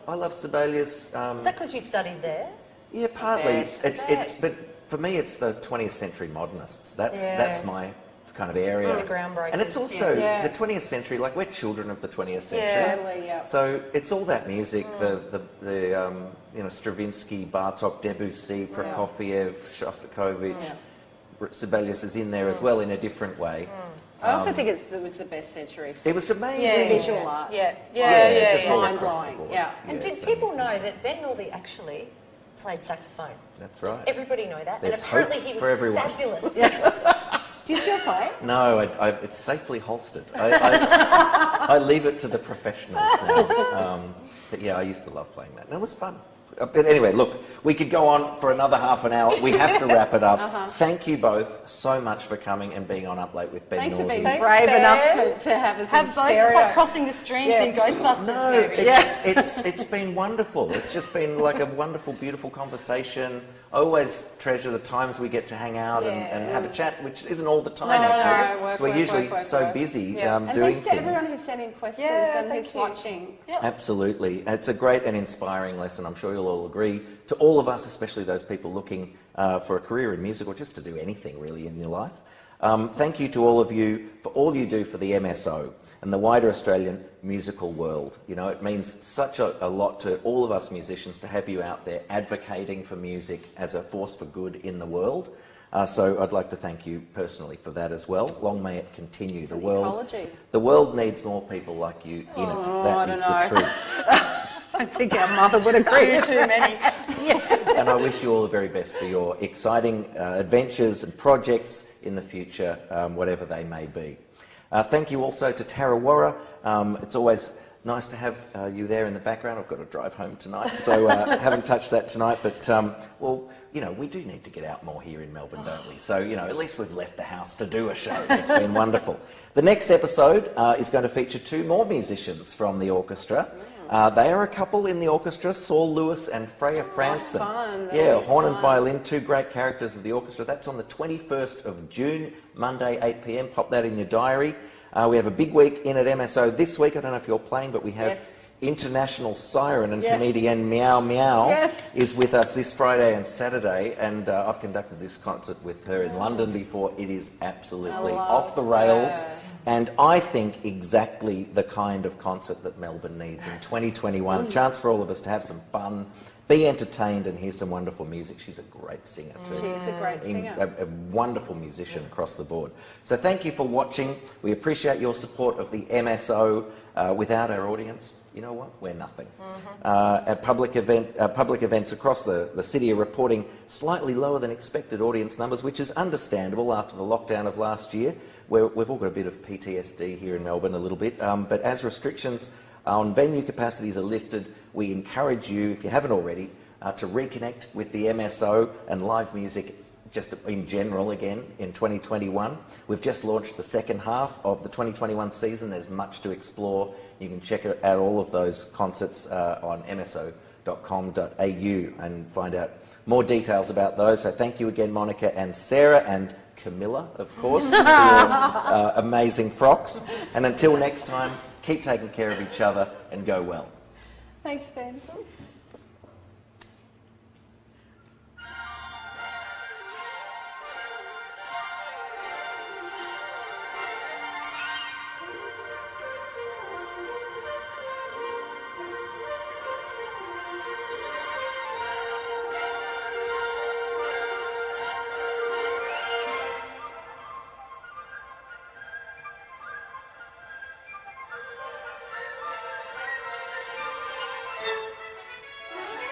Speaker 1: I love Sibelius.
Speaker 3: Is that because you studied there?
Speaker 1: Yeah, partly.
Speaker 2: bet.
Speaker 1: But for me, it's the 20th century modernists. That's my kind of area.
Speaker 3: The groundbreakers.
Speaker 1: And it's also
Speaker 2: Yeah.
Speaker 1: the 20th century. Like, we're children of the 20th century.
Speaker 2: Totally, yeah.
Speaker 1: So it's all that music. The Stravinsky, Bartok, Debussy, Prokofiev, Shostakovich. Sibelius is in there as well in a different way.
Speaker 2: I also think it was the best century for
Speaker 1: It was amazing.
Speaker 2: visual art.
Speaker 1: Just all
Speaker 2: Mind
Speaker 1: across the
Speaker 2: blowing.
Speaker 1: board.
Speaker 2: Yeah.
Speaker 3: And did
Speaker 1: so
Speaker 3: people
Speaker 1: many
Speaker 3: know
Speaker 1: things.
Speaker 3: that Ben Northey actually played saxophone?
Speaker 1: That's
Speaker 3: Does
Speaker 1: right.
Speaker 3: everybody know that?
Speaker 1: There's
Speaker 3: and apparently
Speaker 1: hope
Speaker 3: he was
Speaker 1: for everyone.
Speaker 3: fabulous.
Speaker 2: Do you still play?
Speaker 1: No, it's safely holstered. I leave it to the professionals now. But yeah, I used to love playing that. And it was fun. But anyway, look, we could go on for another half an hour. We have to wrap it up. Thank you both so much for coming and being on Up Late with Ben
Speaker 2: Thanks for
Speaker 1: Northey.
Speaker 2: being brave
Speaker 3: Ben.
Speaker 2: enough to have us in
Speaker 3: Have both. It's
Speaker 2: stereo.
Speaker 3: like crossing the streams in Ghostbusters
Speaker 1: No,
Speaker 3: movies.
Speaker 1: it's been wonderful. It's just been like a wonderful, beautiful conversation. I always treasure the times we get to hang out and have a chat, which isn't all the time, actually.
Speaker 2: work,
Speaker 1: so we're
Speaker 2: work,
Speaker 1: usually
Speaker 2: work,
Speaker 1: so
Speaker 2: work.
Speaker 1: busy
Speaker 2: And
Speaker 1: doing
Speaker 2: thanks to everyone
Speaker 1: things.
Speaker 2: who sent in questions
Speaker 3: Yeah,
Speaker 2: and
Speaker 3: thank
Speaker 2: who's
Speaker 3: you.
Speaker 2: watching.
Speaker 3: Yep.
Speaker 1: Absolutely. It's a great and inspiring lesson. I'm sure you'll all agree. To all of us, especially those people looking for a career in music or just to do anything really in your life. Thank you to all of you for all you do for the MSO and the wider Australian musical world. You know, it means such a lot to all of us musicians to have you out there advocating for music as a force for good in the world. So I'd like to thank you personally for that as well. Long may it continue. The world needs more people like you in it. That is the truth.
Speaker 2: I think our mother would agree.
Speaker 3: Too many.
Speaker 1: And I wish you all the very best for your exciting adventures and projects in the future, whatever they may be. Thank you also to Tarawara. It's always nice to have you there in the background. I've got to drive home tonight, so haven't touched that tonight. But, well, you know, we do need to get out more here in Melbourne, don't we? So, you know, at least we've left the house to do a show. It's been wonderful. The next episode is going to feature two more musicians from the orchestra. They are a couple in the orchestra, Saul Lewis and Freya Franson.
Speaker 2: Fun.
Speaker 1: Yeah, horn and violin, two great characters of the orchestra. That's on the 21st of June, Monday, 8 p.m. Pop that in your diary. We have a big week in at MSO this week. I don't know if you're playing, but we have international siren and
Speaker 2: Yes.
Speaker 1: comedian Meow Meow
Speaker 2: Yes.
Speaker 1: is with us this Friday and Saturday, and I've conducted this concert with her in London before. It is absolutely off the rails, and I think exactly the kind of concert that Melbourne needs in 2021. Chance for all of us to have some fun, be entertained, and hear some wonderful music. She's a great singer too.
Speaker 2: She's a great singer.
Speaker 1: A wonderful musician across the board. So thank you for watching. We appreciate your support of the MSO. Without our audience, you know what? We're nothing. At public events across the city are reporting slightly lower than expected audience numbers, which is understandable after the lockdown of last year, where we've all got a bit of PTSD here in Melbourne a little bit. But as restrictions on venue capacities are lifted, we encourage you, if you haven't already, to reconnect with the MSO and live music just in general again in 2021. We've just launched the second half of the 2021 season. There's much to explore. You can check out all of those concerts on mso.com.au and find out more details about those. So thank you again, Monica and Sarah, and Camilla, of course, for your amazing frocks. And until next time, keep taking care of each other and go well.
Speaker 2: Thanks, Ben.